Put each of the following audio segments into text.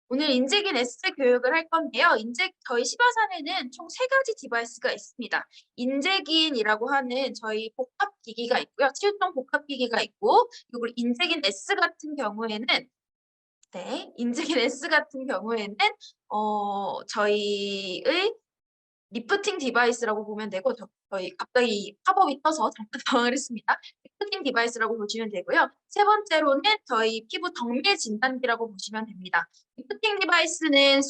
오늘 인재긴 S 교육을 할 건데요. 저희 시바산에는 총 세 가지 디바이스가 있습니다. 인재긴이라고 하는 저희 복합기기가 있고요. 7종 복합기기가 있고, 그리고 인재긴 S 같은 경우에는 인재긴 S 같은 경우에는 저희의 리프팅 디바이스라고 보면 되고 저희 갑자기 팝업이 떠서 잠깐 당황을 했습니다. 리프팅 디바이스라고 보시면 되고요. 세 번째로는 저희 피부 덕밀 진단기라고 보시면 됩니다. 리프팅 디바이스는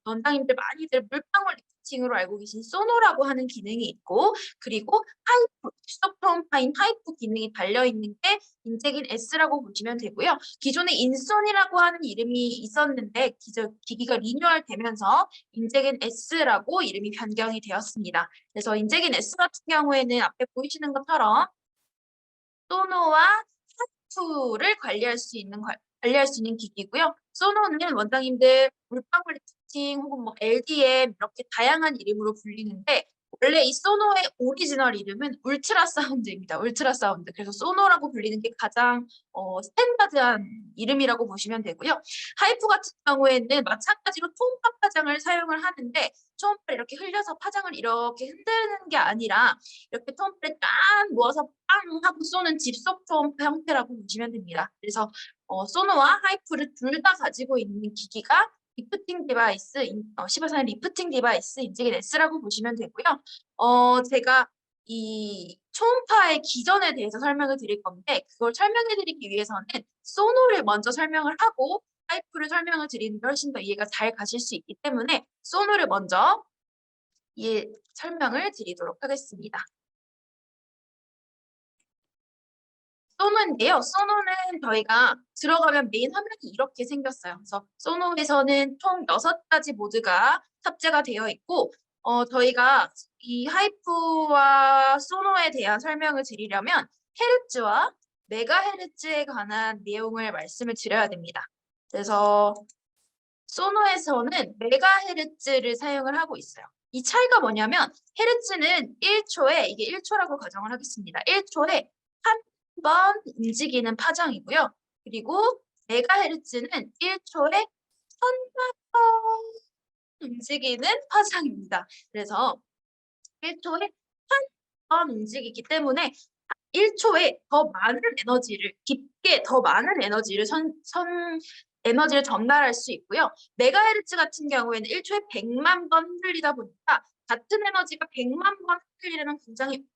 원장님들 많이들 물방울 리프팅으로 알고 계신 소노라고 하는 기능이 있고 그리고 하이프, 수소프롬파인 하이프 기능이 달려있는 게 인재긴 S라고 보시면 되고요. 기존에 인손이라고 하는 이름이 있었는데 기기가 리뉴얼되면서 인재긴 S라고 이름이 변경이 되었습니다. 그래서 인재긴 S 같은 경우에는 앞에 보이시는 것처럼 소노와 하투를 관리할 수 있는 기기고요. 소노는 원장님들 물방울 리프팅 혹은 뭐 LDM 이렇게 다양한 이름으로 불리는데 원래 이 소노의 오리지널 이름은 울트라사운드입니다. 울트라사운드. 그래서 소노라고 불리는 게 가장 스탠다드한 이름이라고 보시면 되고요. 하이프 같은 경우에는 마찬가지로 초음파 파장을 사용을 하는데 초음파를 이렇게 흘려서 파장을 이렇게 흔드는 게 아니라 이렇게 초음파를 딱 모아서 빵 하고 쏘는 집속 초음파 형태라고 보시면 됩니다. 그래서 소노와 하이프를 둘 다 가지고 있는 기기가 리프팅 디바이스, 시바산의 리프팅 디바이스 인재긴 S라고 보시면 되고요. 제가 이 초음파의 기전에 대해서 설명을 드릴 건데 그걸 설명해 드리기 위해서는 소노를 먼저 설명을 하고 하이프를 설명을 드리는 게 훨씬 더 이해가 잘 가실 수 있기 때문에 소노를 먼저 설명을 드리도록 하겠습니다. 소노인데요. 소노는 저희가 들어가면 메인 화면이 이렇게 생겼어요. 그래서 소노에서는 총 6가지 모드가 탑재가 되어 있고 저희가 이 하이프와 소노에 대한 설명을 드리려면 헤르츠와 메가헤르츠에 관한 내용을 말씀을 드려야 됩니다. 그래서 소노에서는 메가헤르츠를 사용을 하고 있어요. 이 차이가 뭐냐면 헤르츠는 1초에 이게 1초라고 가정을 하겠습니다. 1초에 한 번 움직이는 파장이고요. 그리고 메가헤르츠는 1초에 1000만 번 움직이는 파장입니다. 그래서 1초에 한 번 움직이기 때문에 1초에 더 많은 에너지를 깊게 더 많은 에너지를 전달할 수 있고요. 메가헤르츠 같은 경우에는 1초에 100만 번 흔들리다 보니까 같은 에너지가 100만 번 흔들리려면 굉장히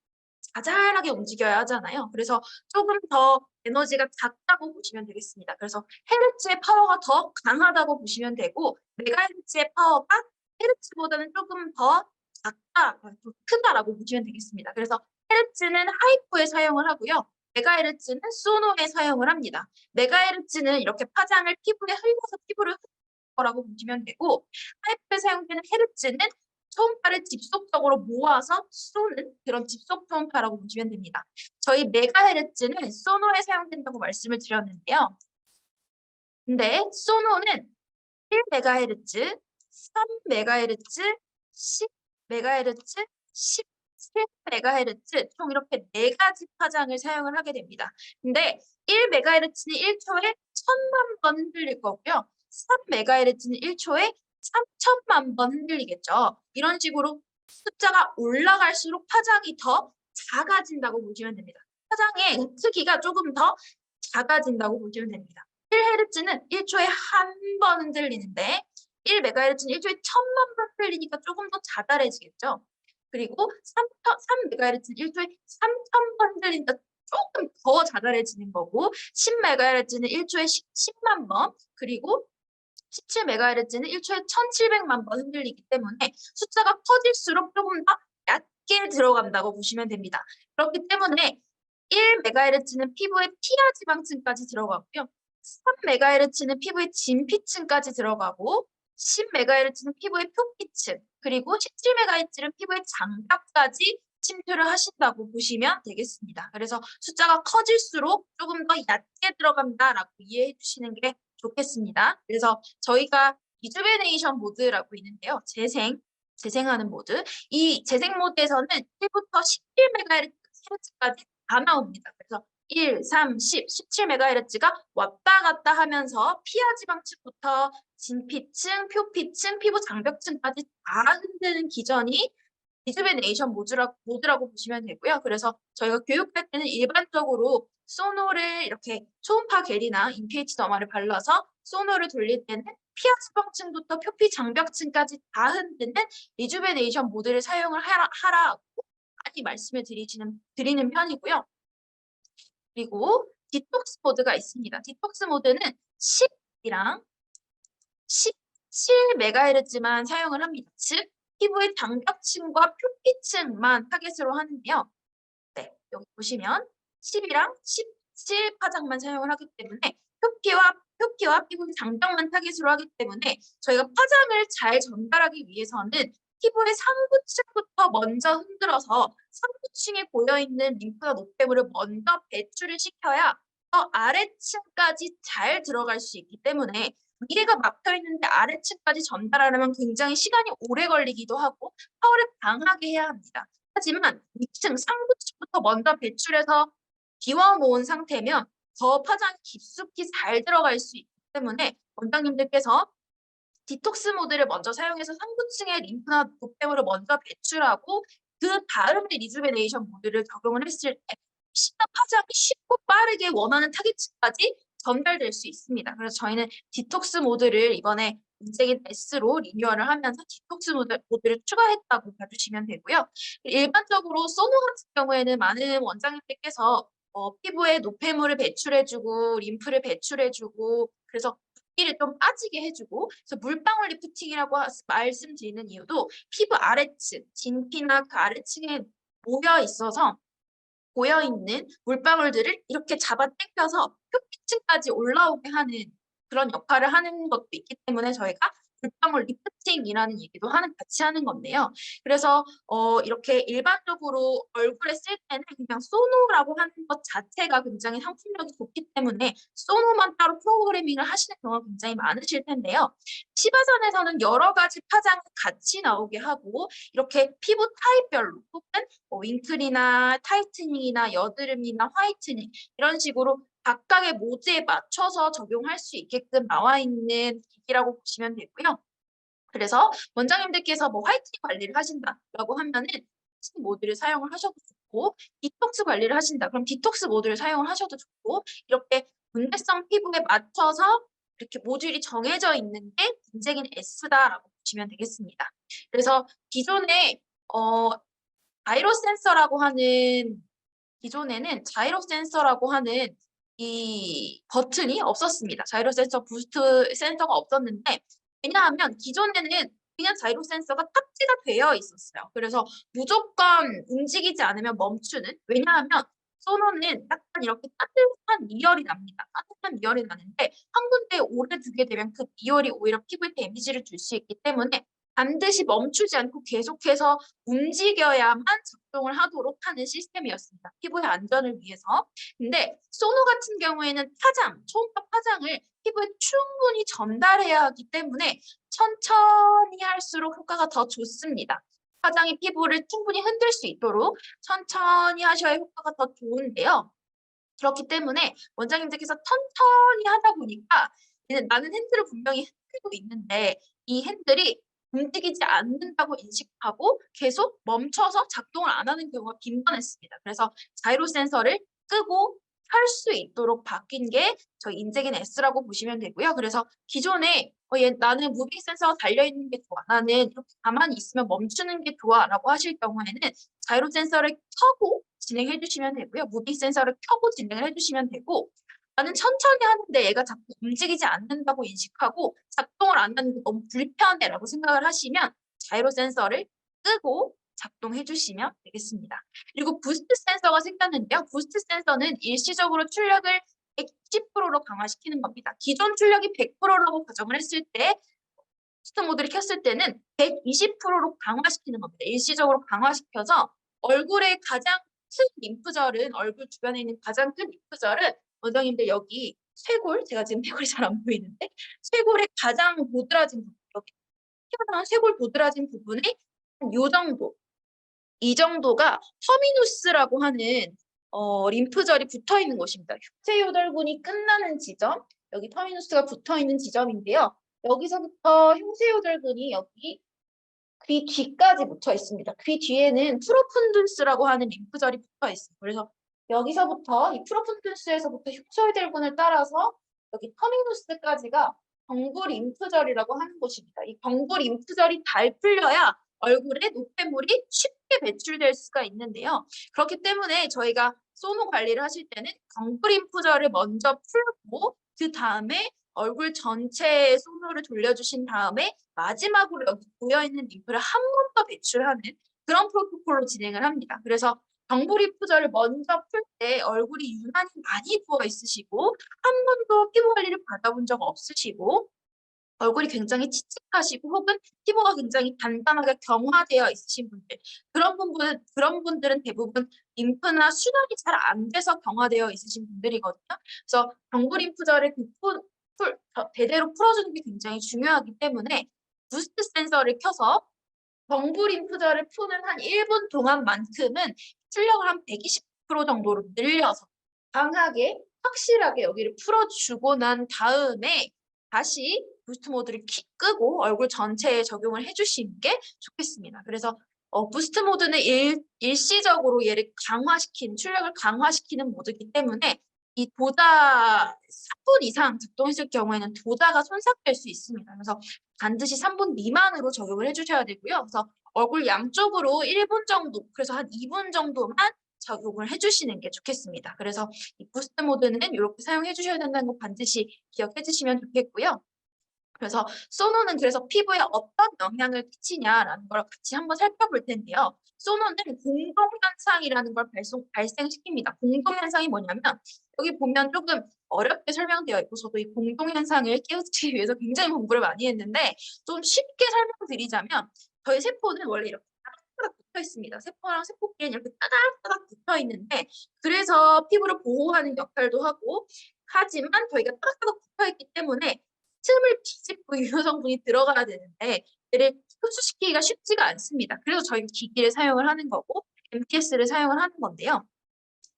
자잘하게 움직여야 하잖아요. 그래서 조금 더 에너지가 작다고 보시면 되겠습니다. 그래서 헤르츠의 파워가 더 강하다고 보시면 되고 메가헤르츠의 파워가 헤르츠보다는 조금 더 작다, 더 크다라고 보시면 되겠습니다. 그래서 헤르츠는 하이프에 사용을 하고요. 메가헤르츠는 소노에 사용을 합니다. 메가헤르츠는 이렇게 파장을 피부에 흘려서 피부를 흡 거라고 보시면 되고 하이프에 사용되는 헤르츠는 초음파를 집속적으로 모아서 쏘는 그런 집속 초음파라고 보시면 됩니다. 저희 메가헤르츠는 소노에 사용된다고 말씀을 드렸는데요. 근데 소노는 1메가헤르츠, 3메가헤르츠, 10메가헤르츠, 17메가헤르츠 총 이렇게 4가지 파장을 사용을 하게 됩니다. 근데 1메가헤르츠는 1초에 1000만 번 흔들릴 거고요. 3메가헤르츠는 1초에 3000만 번 흔들리겠죠. 이런 식으로 숫자가 올라갈수록 파장이 더 작아진다고 보시면 됩니다. 파장의 크기가 조금 더 작아진다고 보시면 됩니다. 1헤르츠는 1초에 한 번 흔들리는데 1메가헤르츠는 1초에 1000만 번 흔들리니까 조금 더 자잘해지겠죠. 그리고 3메가헤르츠는 1초에 3000번 흔들리니까 조금 더 자잘해지는 거고 10메가헤르츠는 1초에 10만 번 그리고 17메가헤르츠는 1초에 1700만 번 흔들리기 때문에 숫자가 커질수록 조금 더 얕게 들어간다고 보시면 됩니다. 그렇기 때문에 1메가헤르츠는 피부의 피하 지방층까지 들어가고요. 3메가헤르츠는 피부의 진피층까지 들어가고 10메가헤르츠는 피부의 표피층 그리고 17메가헤르츠는 피부의 장벽까지 침투를 하신다고 보시면 되겠습니다. 그래서 숫자가 커질수록 조금 더 얕게 들어간다라고 이해해 주시는 게 좋겠습니다. 그래서 저희가 리주베네이션 모드라고 있는데요. 재생하는 모드. 이 재생 모드에서는 1부터 11메가헤르츠까지 다 나옵니다. 그래서 1, 3, 10, 17MHz가 왔다 갔다 하면서 피하 지방층부터 진피층, 표피층, 피부 장벽층까지 다 흔드는 기전이 리주베네이션 모드라고 보시면 되고요. 그래서 저희가 교육할 때는 일반적으로 소노를 이렇게 초음파 겔이나 인PH 더마를 발라서 소노를 돌릴 때는 피하 지방층부터 표피 장벽층까지 다 흔드는 리주베네이션 모드를 사용을 하라고 많이 말씀을 드리는 편이고요. 그리고 디톡스 모드가 있습니다. 디톡스 모드는 10이랑 17MHz만 사용을 합니다. 즉 피부의 장벽층과 표피층만 타겟으로 하는데요. 네, 여기 보시면 10이랑 17 파장만 사용을 하기 때문에 표피와 피부의 장벽만 타겟으로 하기 때문에 저희가 파장을 잘 전달하기 위해서는 피부의 상부층부터 먼저 흔들어서 상부층에 고여있는 림프나 노폐물을 먼저 배출을 시켜야 더 아래층까지 잘 들어갈 수 있기 때문에 위에가 막혀 있는데 아래층까지 전달하려면 굉장히 시간이 오래 걸리기도 하고 파워를 강하게 해야 합니다. 하지만 위층, 상부층부터 먼저 배출해서 비워놓은 상태면 더 파장이 깊숙이 잘 들어갈 수 있기 때문에 원장님들께서 디톡스 모드를 먼저 사용해서 상부층의 림프나 노폐물을 먼저 배출하고 그 다음에 리주베네이션 모드를 적용을 했을 때 훨씬 더 파장이 쉽고 빠르게 원하는 타겟층까지 전달될 수 있습니다. 그래서 저희는 디톡스 모드를 이번에 인생인 S로 리뉴얼을 하면서 디톡스 모드를 추가했다고 봐주시면 되고요. 일반적으로 소노 같은 경우에는 많은 원장님들께서 피부에 노폐물을 배출해주고 림프를 배출해주고 그래서 붓기를 좀 빠지게 해주고 그래서 물방울 리프팅이라고 말씀드리는 이유도 피부 아래층, 진피나 그 아래층에 모여 있어서 고여있는 물방울들을 이렇게 잡아 당겨서 표피층까지 올라오게 하는 그런 역할을 하는 것도 있기 때문에 저희가 물방울 리프팅이라는 얘기도 같이 하는 건데요. 그래서 이렇게 일반적으로 얼굴에 쓸 때는 그냥 소노라고 하는 것 자체가 굉장히 상품력이 좋기 때문에 소노만 따로 프로그래밍을 하시는 경우가 굉장히 많으실 텐데요. 시바전에서는 여러 가지 파장을 같이 나오게 하고 이렇게 피부 타입별로 혹은 윙클이나 타이트닝이나 여드름이나 화이트닝 이런 식으로 각각의 모드에 맞춰서 적용할 수 있게끔 나와 있는 기기라고 보시면 되고요. 그래서 원장님들께서 뭐 화이트닝 관리를 하신다라고 하면은 화이트닝 모드를 사용을 하셔도 좋고 디톡스 관리를 하신다. 그럼 디톡스 모드를 사용을 하셔도 좋고 이렇게 문제성 피부에 맞춰서 이렇게 모듈이 정해져 있는 게 인생인 S다라고 보시면 되겠습니다. 그래서 기존에 자이로 센서라고 하는 기존에는 자이로 센서라고 하는 이 버튼이 없었습니다. 자이로 센서 부스트 센서가 없었는데 왜냐하면 기존에는 그냥 자이로 센서가 탑재가 되어 있었어요. 그래서 무조건 움직이지 않으면 멈추는 왜냐하면 소노는 약간 이렇게 따뜻한 미열이 납니다. 따뜻한 미열이 나는데 한 군데에 오래 두게 되면 그 미열이 오히려 피부에 데미지를 줄 수 있기 때문에 반드시 멈추지 않고 계속해서 움직여야만 작동을 하도록 하는 시스템이었습니다. 피부의 안전을 위해서. 근데 소노 같은 경우에는 초음파 파장을 피부에 충분히 전달해야 하기 때문에 천천히 할수록 효과가 더 좋습니다. 파장이 피부를 충분히 흔들 수 있도록 천천히 하셔야 효과가 더 좋은데요. 그렇기 때문에 원장님들께서 천천히 하다 보니까 나는 핸들을 분명히 흔들고 있는데 이 핸들이 움직이지 않는다고 인식하고 계속 멈춰서 작동을 안 하는 경우가 빈번했습니다. 그래서 자이로 센서를 끄고 할 수 있도록 바뀐 게 저희 인젝인 S라고 보시면 되고요. 그래서 기존에 나는 무빙 센서가 달려있는 게 좋아. 나는 이렇게 가만히 있으면 멈추는 게 좋아 라고 하실 경우에는 자이로 센서를 켜고 진행해 주시면 되고요. 무빙 센서를 켜고 진행을 해주시면 되고 나는 천천히 하는데 얘가 자꾸 움직이지 않는다고 인식하고 작동을 안 하는 게 너무 불편해라고 생각을 하시면 자이로 센서를 끄고 작동해 주시면 되겠습니다. 그리고 부스트 센서가 생겼는데요. 부스트 센서는 일시적으로 출력을 120%로 강화시키는 겁니다. 기존 출력이 100%라고 가정을 했을 때 부스트 모드를 켰을 때는 120%로 강화시키는 겁니다. 일시적으로 강화시켜서 얼굴의 가장 큰 림프절은 얼굴 주변에 있는 가장 큰 림프절은 원장님들 여기 쇄골 제가 지금 쇄골이 잘 안 보이는데 쇄골의 가장 보드라진 부분 여기 튀어나온 쇄골 보드라진 부분이 요 정도 이 정도가 터미누스라고 하는 림프절이 붙어 있는 곳입니다. 흉쇄요절근이 끝나는 지점, 여기 터미누스가 붙어 있는 지점인데요. 여기서부터 흉쇄요절근이 여기 귀 뒤까지 붙어 있습니다. 귀 뒤에는 프로푼둔스라고 하는 림프절이 붙어 있어요. 그래서 여기서부터 이 프로푼둔스에서부터 흉쇄요절근을 따라서 여기 터미누스까지가 경부 림프절이라고 하는 곳입니다. 이 경부 림프절이 잘 풀려야 얼굴에 노폐물이 쉽게 배출될 수가 있는데요. 그렇기 때문에 저희가 소노 관리를 하실 때는 경부 림프절을 먼저 풀고 그 다음에 얼굴 전체에 소노를 돌려주신 다음에 마지막으로 여기 고여있는 림프를 한 번 더 배출하는 그런 프로토콜로 진행을 합니다. 그래서 경부 림프절을 먼저 풀 때 얼굴이 유난히 많이 부어 있으시고 한 번도 피부 관리를 받아본 적 없으시고 얼굴이 굉장히 칙칙하시고 혹은 피부가 굉장히 단단하게 경화되어 있으신 분들 그런 분들은 대부분 림프나 순환이 잘 안 돼서 경화되어 있으신 분들이거든요. 그래서 경부 림프절을 대대로 풀어주는 게 굉장히 중요하기 때문에 부스트 센서를 켜서 경부 림프절을 푸는 한 1분 동안만큼은 출력을 한 120% 정도로 늘려서 강하게 확실하게 여기를 풀어주고 난 다음에 다시 부스트 모드를 끄고 얼굴 전체에 적용을 해주시는 게 좋겠습니다. 그래서 부스트 모드는 일시적으로 얘를 출력을 강화시키는 모드이기 때문에 이 도자 3분 이상 작동했을 경우에는 도자가 손상될 수 있습니다. 그래서 반드시 3분 미만으로 적용을 해주셔야 되고요. 그래서 얼굴 양쪽으로 1분 정도, 그래서 한 2분 정도만 적용을 해주시는 게 좋겠습니다. 그래서 이 부스트 모드는 이렇게 사용해 주셔야 된다는 거 반드시 기억해 주시면 좋겠고요. 그래서 소노는 그래서 피부에 어떤 영향을 끼치냐라는 걸 같이 한번 살펴볼 텐데요. 소노는 공동현상이라는 걸 발생시킵니다. 공동현상이 뭐냐면 여기 보면 조금 어렵게 설명되어 있고 저도 이 공동현상을 깨우치기 위해서 굉장히 공부를 많이 했는데 좀 쉽게 설명드리자면 저희 세포는 원래 이렇게 따닥따닥 붙어 있습니다. 세포랑 세포끼리는 이렇게 따닥따닥 붙어 있는데 그래서 피부를 보호하는 역할도 하고 하지만 저희가 따닥따닥 붙어 있기 때문에 틈을 비집고 유효 성분이 들어가야 되는데 얘를 흡수시키기가 쉽지가 않습니다. 그래서 저희가 기기를 사용을 하는 거고 MTS를 사용을 하는 건데요.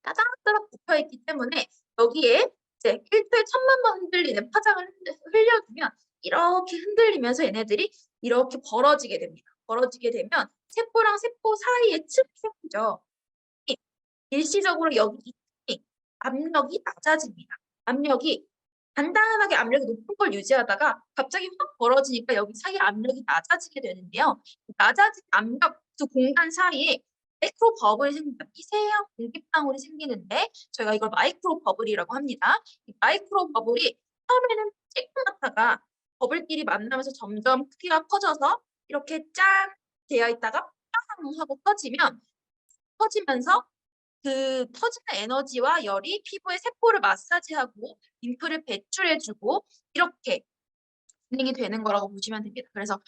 따닥따닥 붙어있기 때문에 여기에 이제 1초에 1000만 번 흔들리는 파장을 흘려주면 이렇게 흔들리면서 얘네들이 이렇게 벌어지게 됩니다. 벌어지게 되면 세포랑 세포 사이에 틈이 생기죠. 일시적으로 여기 이 틈이 압력이 낮아집니다. 압력이 간단하게 압력이 높은 걸 유지하다가 갑자기 확 벌어지니까 여기 사이 압력이 낮아지게 되는데요. 낮아진 압력 두 공간 사이에 마이크로 버블이 생깁니다. 미세한 공기방울이 생기는데 저희가 이걸 마이크로 버블이라고 합니다. 이 마이크로 버블이 처음에는 쬐끔하다가 버블끼리 만나면서 점점 크기가 커져서 이렇게 짠 되어 있다가 빵 하고 터지면서 그 터지는 에너지와 열이 피부의 세포를 마사지하고 림프를 배출해주고 이렇게 진행이 되는 거라고 보시면 됩니다. 그래서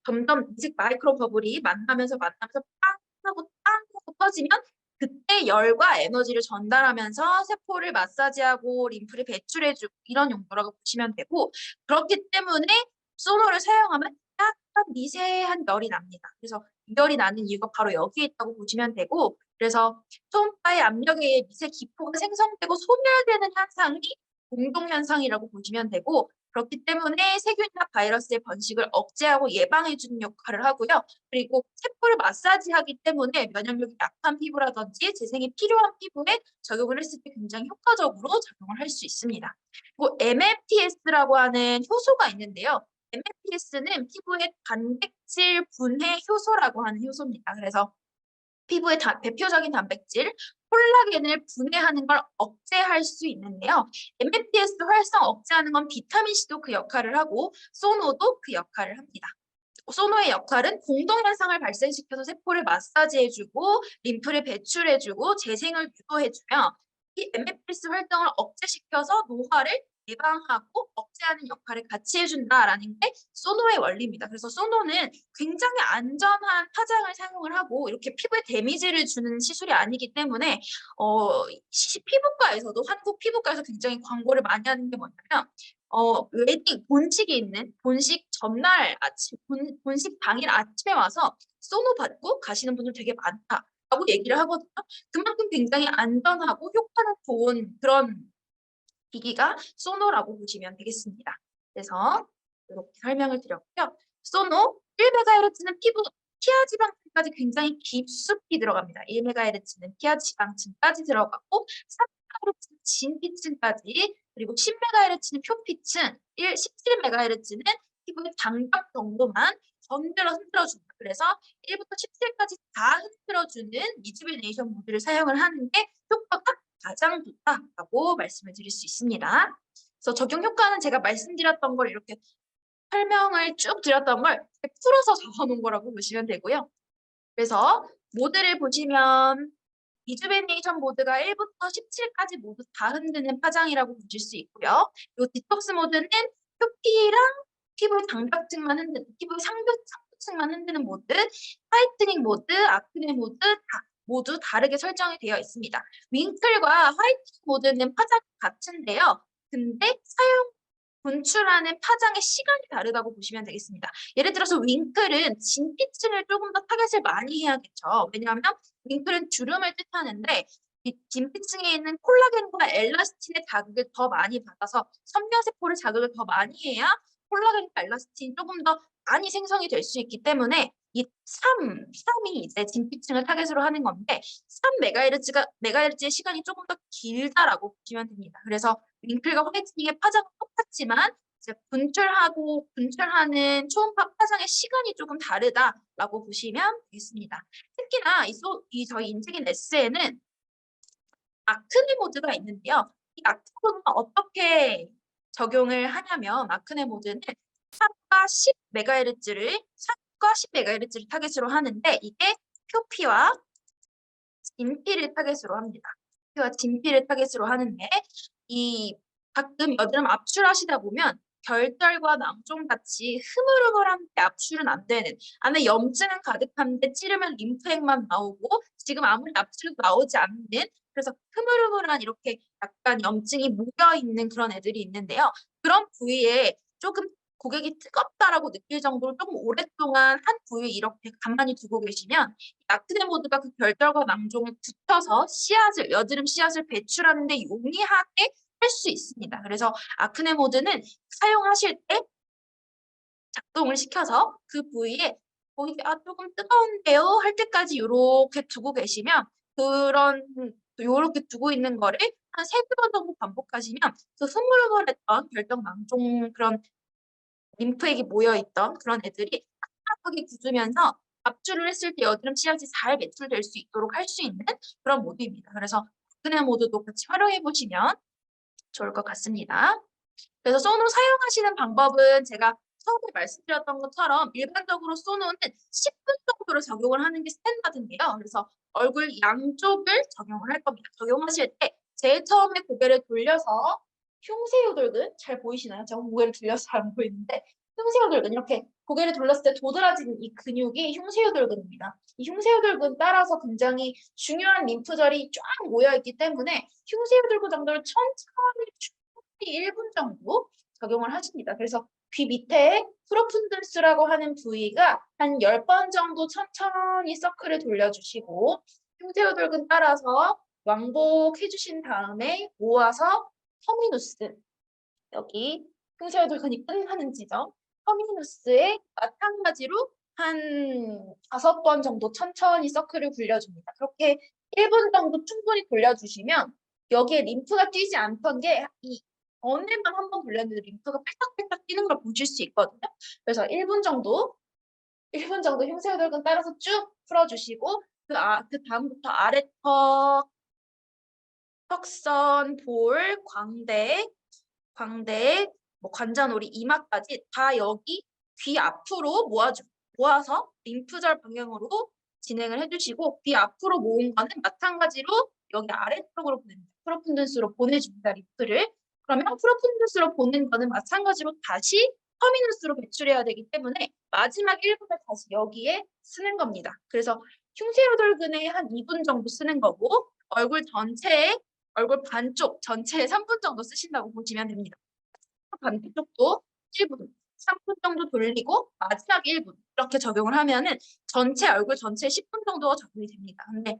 점점 이식 마이크로 버블이 만나면서 빵 하고 터지면 그때 열과 에너지를 전달하면서 세포를 마사지하고 림프를 배출해주고 이런 용도라고 보시면 되고 그렇기 때문에 소노를 사용하면 약간 미세한 열이 납니다. 그래서 이 열이 나는 이유가 바로 여기에 있다고 보시면 되고 그래서 초음파의 압력에 의해 미세 기포가 생성되고 소멸되는 현상이 공동현상이라고 보시면 되고 그렇기 때문에 세균이나 바이러스의 번식을 억제하고 예방해주는 역할을 하고요. 그리고 세포를 마사지하기 때문에 면역력이 약한 피부라든지 재생이 필요한 피부에 적용을 했을 때 굉장히 효과적으로 작용을 할 수 있습니다. 그리고 MMTS라고 하는 효소가 있는데요. MMTS는 피부의 단백질 분해 효소라고 하는 효소입니다. 그래서 피부의 대표적인 단백질 콜라겐을 분해하는 걸 억제할 수 있는데요. MMTS 활성 억제하는 건 비타민C도 그 역할을 하고 소노도 그 역할을 합니다. 소노의 역할은 공동현상을 발생시켜서 세포를 마사지해주고 림프를 배출해주고 재생을 유도해주며 이 MMTS 활동을 억제시켜서 노화를 예방하고 억제하는 역할을 같이 해준다라는 게 소노의 원리입니다. 그래서 소노는 굉장히 안전한 파장을 사용을 하고 이렇게 피부에 데미지를 주는 시술이 아니기 때문에 피부과에서도 한국 피부과에서 굉장히 광고를 많이 하는 게 뭐냐면 웨딩 본식이 있는 본식 전날 아침 본식 당일 아침에 와서 소노 받고 가시는 분들 되게 많다. 라고 얘기를 하거든요. 그만큼 굉장히 안전하고 효과는 좋은 그런 기기가 소노라고 보시면 되겠습니다. 그래서 이렇게 설명을 드렸고요. 소노 1MHz는 피부 피하 지방층까지 굉장히 깊숙이 들어갑니다. 1MHz는 피하 지방층까지 들어가고 3MHz는 진피층까지 그리고 10MHz는 표피층, 17MHz는 피부의 장벽 정도만 흔들어줍니다. 그래서 1부터 17까지 다 흔들어주는 리주비네이션 모드를 사용을 하는 게 효과가 가장 좋다라고 말씀을 드릴 수 있습니다. 그래서 적용 효과는 제가 말씀드렸던 걸 이렇게 설명을 쭉 드렸던 걸 풀어서 적어놓은 거라고 보시면 되고요. 그래서 모드를 보시면 리주베네이션 모드가 1부터 17까지 모두 다 흔드는 파장이라고 보실 수 있고요. 이 디톡스 모드는 표피랑 피부 장벽층만 흔드는, 피부 상부층만 흔드는 모드, 화이트닝 모드, 아크네 모드 모두 다르게 설정이 되어 있습니다. 윙클과 화이트닝 모드는 파장이 같은데요. 근데 분출하는 파장의 시간이 다르다고 보시면 되겠습니다. 예를 들어서 윙클은 진피층을 조금 더 타겟을 많이 해야겠죠. 왜냐하면 윙클은 주름을 뜻하는데 이 진피층에 있는 콜라겐과 엘라스틴의 자극을 더 많이 받아서 섬유세포를 자극을 더 많이 해야 콜라겐과 엘라스틴이 조금 더 많이 생성이 될 수 있기 때문에 이 3이 이제 진피층을 타겟으로 하는 건데 3MHz의 시간이 조금 더 길다라고 보시면 됩니다. 그래서 윙클과 화이트닝의 파장은 똑같지만 이제 분출하는 초음파 파장의 시간이 조금 다르다라고 보시면 되겠습니다. 특히나 저희 인지긴 S에는 아크네 모드가 있는데요. 이 아크네 모드는 어떻게 적용을 하냐면 아크네 모드는 3과 10MHz를 타겟으로 하는데 이게 표피와 진피를 타겟으로 합니다. 표피와 진피를 타겟으로 하는데 이 가끔 여드름 압출하시다 보면 결절과 낭종 같이 흐물흐물한데 압출은 안 되는 안에 염증은 가득한데 찌르면 림프액만 나오고 지금 아무리 압출도 나오지 않는 그래서 흐물흐물한 이렇게 약간 염증이 모여 있는 그런 애들이 있는데요. 그런 부위에 조금 고객이 뜨겁다라고 느낄 정도로 조금 오랫동안 한 부위에 이렇게 가만히 두고 계시면 아크네 모드가 그 결절과 낭종을 붙여서 여드름 씨앗을 배출하는 데 용이하게 할 수 있습니다. 그래서 아크네 모드는 사용하실 때 작동을 시켜서 그 부위에 거기 조금 뜨거운데요 할 때까지 이렇게 두고 계시면 이렇게 두고 있는 거를 한 3-4번 정도 반복하시면 그 흐물흐물했던 결정 낭종 그런 림프액이 모여있던 그런 애들이 딱딱하게 굳으면서 압출을 했을 때 여드름 씨앗이 잘 배출될 수 있도록 할 수 있는 그런 모드입니다. 그래서 아크네 모드도 같이 활용해 보시면 좋을 것 같습니다. 그래서 소노 사용하시는 방법은 제가 처음에 말씀드렸던 것처럼 일반적으로 소노는 10분 정도로 적용을 하는 게 스탠다드인데요. 그래서 얼굴 양쪽을 적용을 할 겁니다. 적용하실 때 제일 처음에 고개를 돌려서 흉쇄요돌근 잘 보이시나요? 제가 고개를 돌려서 잘 안 보이는데 흉쇄요돌근 이렇게 고개를 돌렸을 때 도드라지는 이 근육이 흉쇄요돌근입니다. 이 흉쇄요돌근 따라서 굉장히 중요한 림프절이 쫙 모여있기 때문에 흉쇄요돌근 정도를 천천히 1분 정도 적용을 하십니다. 그래서 귀 밑에 프로푼던스라고 하는 부위가 한 10번 정도 천천히 서클을 돌려주시고 흉쇄요돌근 따라서 왕복해 주신 다음에 모아서 터미누스 여기 흉쇄요돌근이 끝나는 지점 터미누스에 마찬가지로 한 5번 정도 천천히 서클을 굴려줍니다. 그렇게 1분 정도 충분히 돌려주시면 여기에 림프가 뛰지 않던 게 이 전에만 한 번 돌렸는데 림프가 팔딱팔딱 뛰는 걸 보실 수 있거든요. 그래서 1분 정도 흉쇄요돌근 따라서 쭉 풀어주시고 그 다음부터 아래턱, 턱선, 볼, 광대, 뭐 관자놀이, 이마까지 다 여기 귀 앞으로 모아서 림프절 방향으로 진행을 해주시고 귀 앞으로 모은 거는 마찬가지로 여기 아래쪽으로 보냅니다. 프로푼던스로 보내줍니다. 림프를. 그러면 프로푼던스로 보낸 거는 마찬가지로 다시 터미누스로 배출해야 되기 때문에 마지막 1분을 다시 여기에 쓰는 겁니다. 그래서 흉쇄요돌근에 한 2분 정도 쓰는 거고 얼굴 반쪽 전체에 3분 정도 쓰신다고 보시면 됩니다. 반대쪽도 1분, 3분 정도 돌리고 마지막 1분 이렇게 적용을 하면은 전체 얼굴 전체에 10분 정도가 적용이 됩니다. 근데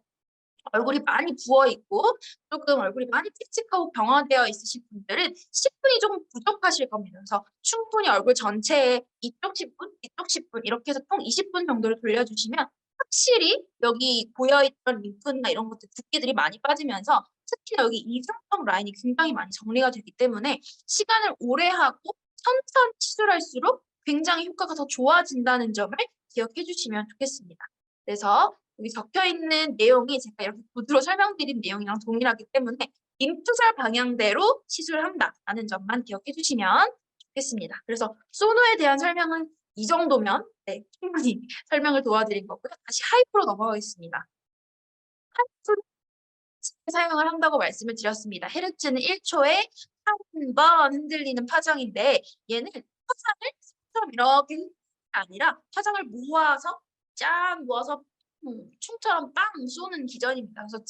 얼굴이 많이 부어 있고 조금 얼굴이 많이 칙칙하고 병화되어 있으신 분들은 10분이 조금 부족하실 겁니다. 그래서 충분히 얼굴 전체에 이쪽 10분, 이쪽 10분 이렇게 해서 총 20분 정도를 돌려주시면 확실히 여기 고여있던 림프나 이런 것들 붓기들이 많이 빠지면서 특히나 여기 이중성 라인이 굉장히 많이 정리가 되기 때문에 시간을 오래 하고 천천히 시술할수록 굉장히 효과가 더 좋아진다는 점을 기억해 주시면 좋겠습니다. 그래서 여기 적혀 있는 내용이 제가 이렇게 구두로 설명드린 내용이랑 동일하기 때문에 림프절 방향대로 시술한다라는 점만 기억해 주시면 좋겠습니다. 그래서 소노에 대한 설명은 이 정도면 충분히 설명을 도와드린 거고요. 다시 하이프로 넘어가겠습니다. 하이프 사용을 한다고 말씀을 드렸습니다. 헤르츠는 1초에 한 번 흔들리는 파장인데 얘는 파장을 좀 이렇게 흔들는 게 아니라 파장을 모아서 짠 모아서 총처럼 빵 쏘는 기전입니다. 그래서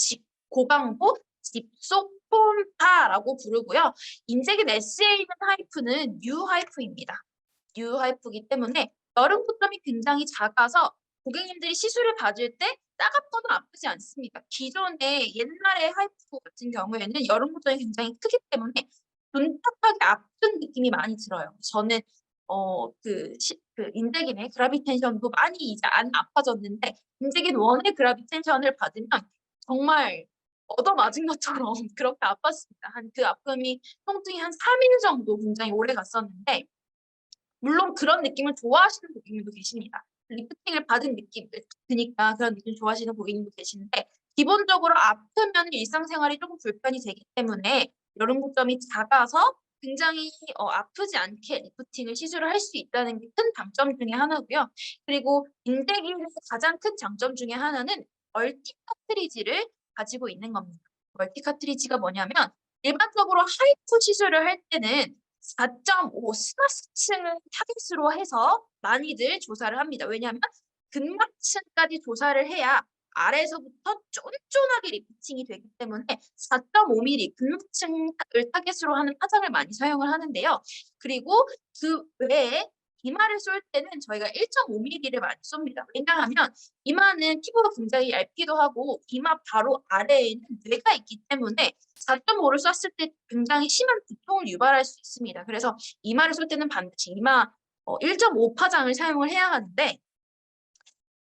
고강도 집속 폼파라고 부르고요. 인젝인 S에 있는 하이프는 U 하이프입니다. U 하이프이기 때문에 여름 고점이 굉장히 작아서 고객님들이 시술을 받을 때 따갑거나 아프지 않습니다. 기존의 옛날의 하이프 같은 경우에는 여름 고점이 굉장히 크기 때문에 둔탁하게 아픈 느낌이 많이 들어요. 저는 그 인젝인의 그라비텐션도 많이 이제 안 아파졌는데 인젝인 원의 그라비텐션을 받으면 정말 얻어맞은 것처럼 그렇게 아팠습니다. 그 아픔이 통증이 한 3일 정도 굉장히 오래 갔었는데 물론 그런 느낌을 좋아하시는 고객님도 계십니다. 리프팅을 받은 느낌, 그러니까 그런 느낌 좋아하시는 고객님도 계신데 기본적으로 아프면 일상생활이 조금 불편이 되기 때문에 여름 고점이 작아서 굉장히 아프지 않게 리프팅을 시술을 할 수 있다는 게 큰 장점 중에 하나고요. 그리고 인젝인의 가장 큰 장점 중에 하나는 멀티 카트리지를 가지고 있는 겁니다. 멀티 카트리지가 뭐냐면 일반적으로 하이프 시술을 할 때는 4.5 스마스층을 타깃으로 해서 많이들 조사를 합니다. 왜냐하면 근막층까지 조사를 해야 아래에서부터 쫀쫀하게 리프팅이 되기 때문에 4.5mm 근막층을 타깃으로 하는 파장을 많이 사용을 하는데요. 그리고 그 외에 이마를 쏠 때는 저희가 1.5mm를 많이 쏩니다. 왜냐하면 이마는 피부가 굉장히 얇기도 하고 이마 바로 아래에는 뇌가 있기 때문에 4.5를 쐈을 때 굉장히 심한 두통을 유발할 수 있습니다. 그래서 이마를 쏠 때는 반드시 이마 1.5 파장을 사용을 해야 하는데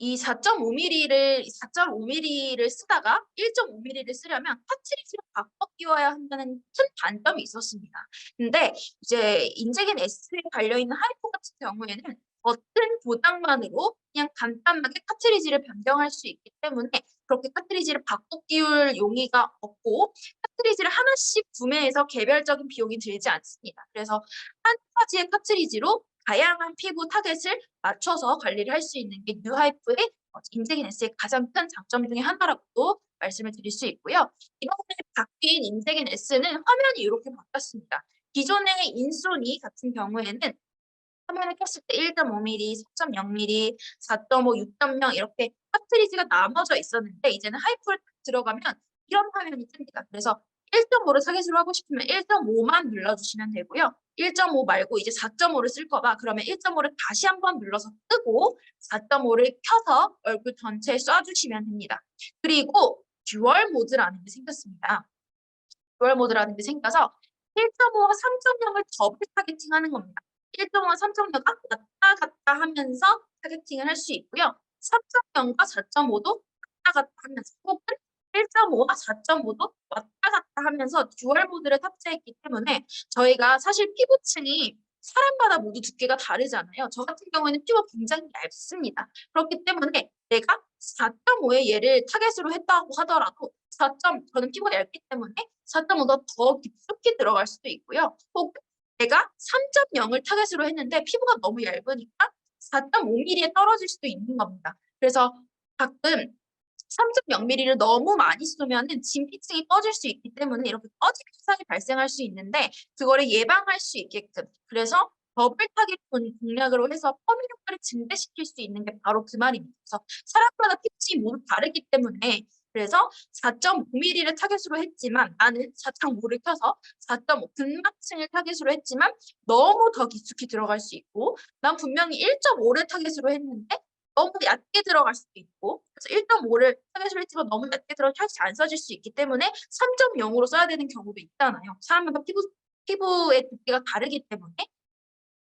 이 4.5mm를 쓰다가 1.5mm를 쓰려면 카트리지를 바꿔 끼워야 한다는 큰 단점이 있었습니다. 근데 이제 인젝인 S에 달려있는 하이퍼 같은 경우에는 버튼 조작만으로 그냥 간단하게 카트리지를 변경할 수 있기 때문에 그렇게 카트리지를 바꿔 끼울 용의가 없고 카트리지를 하나씩 구매해서 개별적인 비용이 들지 않습니다. 그래서 한 가지의 카트리지로 다양한 피부 타겟을 맞춰서 관리를 할 수 있는 게 뉴하이프의 인젝인 S의 가장 큰 장점 중에 하나라고 말씀을 드릴 수 있고요. 이번에 바뀐 인젝인 S는 화면이 이렇게 바뀌었습니다. 기존의 인소니 같은 경우에는 화면을 켰을 때 1.5mm, 4.0mm, 4.5, 6.0 이렇게 카트리지가 나눠져 있었는데 이제는 하이프를 들어가면 이런 화면이 뜹니다. 그래서 1.5를 타겟으로 하고 싶으면 1.5만 눌러주시면 되고요. 1.5 말고 이제 4.5를 쓸 거다. 그러면 1.5를 다시 한번 눌러서 끄고 4.5를 켜서 얼굴 전체에 쏴주시면 됩니다. 그리고 듀얼 모드라는 게 생겼습니다. 듀얼 모드라는 게 생겨서 1.5와 3.0을 더블 타겟팅하는 겁니다. 1.5와 3.0가 왔다 갔다 하면서 타겟팅을 할 수 있고요. 3.0과 4.5도 왔다 갔다 하면서 혹은 1.5와 4.5도 왔다 갔다 하면서 듀얼 모드를 탑재했기 때문에 저희가 사실 피부층이 사람마다 모두 두께가 다르잖아요. 저 같은 경우에는 피부가 굉장히 얇습니다. 그렇기 때문에 내가 4.5의 얘를 타겟으로 했다고 하더라도 저는 피부가 얇기 때문에 4.5가 더 깊숙이 들어갈 수도 있고요. 혹은 내가 3.0을 타겟으로 했는데 피부가 너무 얇으니까 4.5mm에 떨어질 수도 있는 겁니다. 그래서 가끔 3.0mm를 너무 많이 쏘면은 진피층이 꺼질 수 있기 때문에 이렇게 꺼지는 현상이 발생할 수 있는데 그거를 예방할 수 있게끔 그래서 더블 타겟 공략으로 해서 펌 효과를 증대시킬 수 있는 게 바로 그 말입니다. 그래서 사람마다 피부층이 모두 다르기 때문에 그래서 4.5mm를 타겟으로 했지만 나는 4.5를 켜서 4.5 근막층을 타겟으로 했지만 너무 더 깊숙이 들어갈 수 있고 난 분명히 1.5를 타겟으로 했는데 너무 얕게 들어갈 수도 있고 그래서 1.5를 타겟으로 했지만 너무 얕게 들어서 타겟이 안 써질 수 있기 때문에 3.0으로 써야 되는 경우도 있잖아요. 사람마다 피부의 두께가 다르기 때문에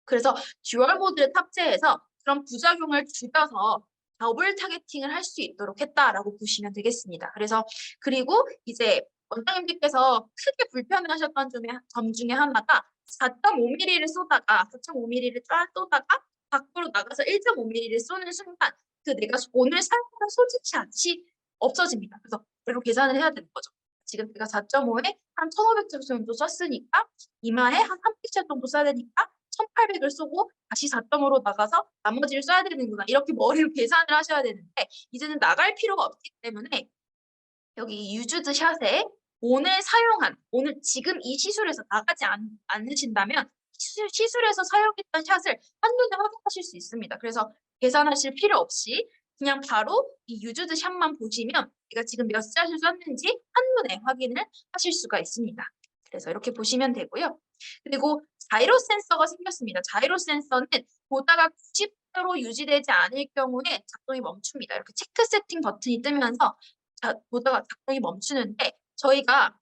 그래서 듀얼 모드를 탑재해서 그런 부작용을 줄여서 더블 타겟팅을 할 수 있도록 했다라고 보시면 되겠습니다. 그래서 그리고 이제 원장님들께서 크게 불편해하셨던 점 중에 하나가 4.5mm를 쏘다가 4.5mm를 쫙 쏘다가 밖으로 나가서 1.5mm를 쏘는 순간 그 내가 오늘 사용한 소지샷이 없어집니다. 그래서 그리고 계산을 해야 되는 거죠. 지금 내가 4.5에 한 1,500점 정도 썼으니까 이마에 한 300샷 정도 써야 되니까 1,800을 쏘고 다시 4점으로 나가서 나머지를 써야 되는구나. 이렇게 머리로 계산을 하셔야 되는데 이제는 나갈 필요가 없기 때문에 여기 유즈드 샷에 오늘 지금 이 시술에서 나가지 않으신다면 시술에서 사용했던 샷을 한눈에 확인하실 수 있습니다. 그래서 계산하실 필요 없이 그냥 바로 이 유즈드 샷만 보시면 제가 지금 몇 샷을 썼는지 한눈에 확인을 하실 수가 있습니다. 그래서 이렇게 보시면 되고요. 그리고 자이로 센서가 생겼습니다. 자이로 센서는 보다가 90도로 유지되지 않을 경우에 작동이 멈춥니다. 이렇게 체크 세팅 버튼이 뜨면서 보다가 작동이 멈추는데 저희가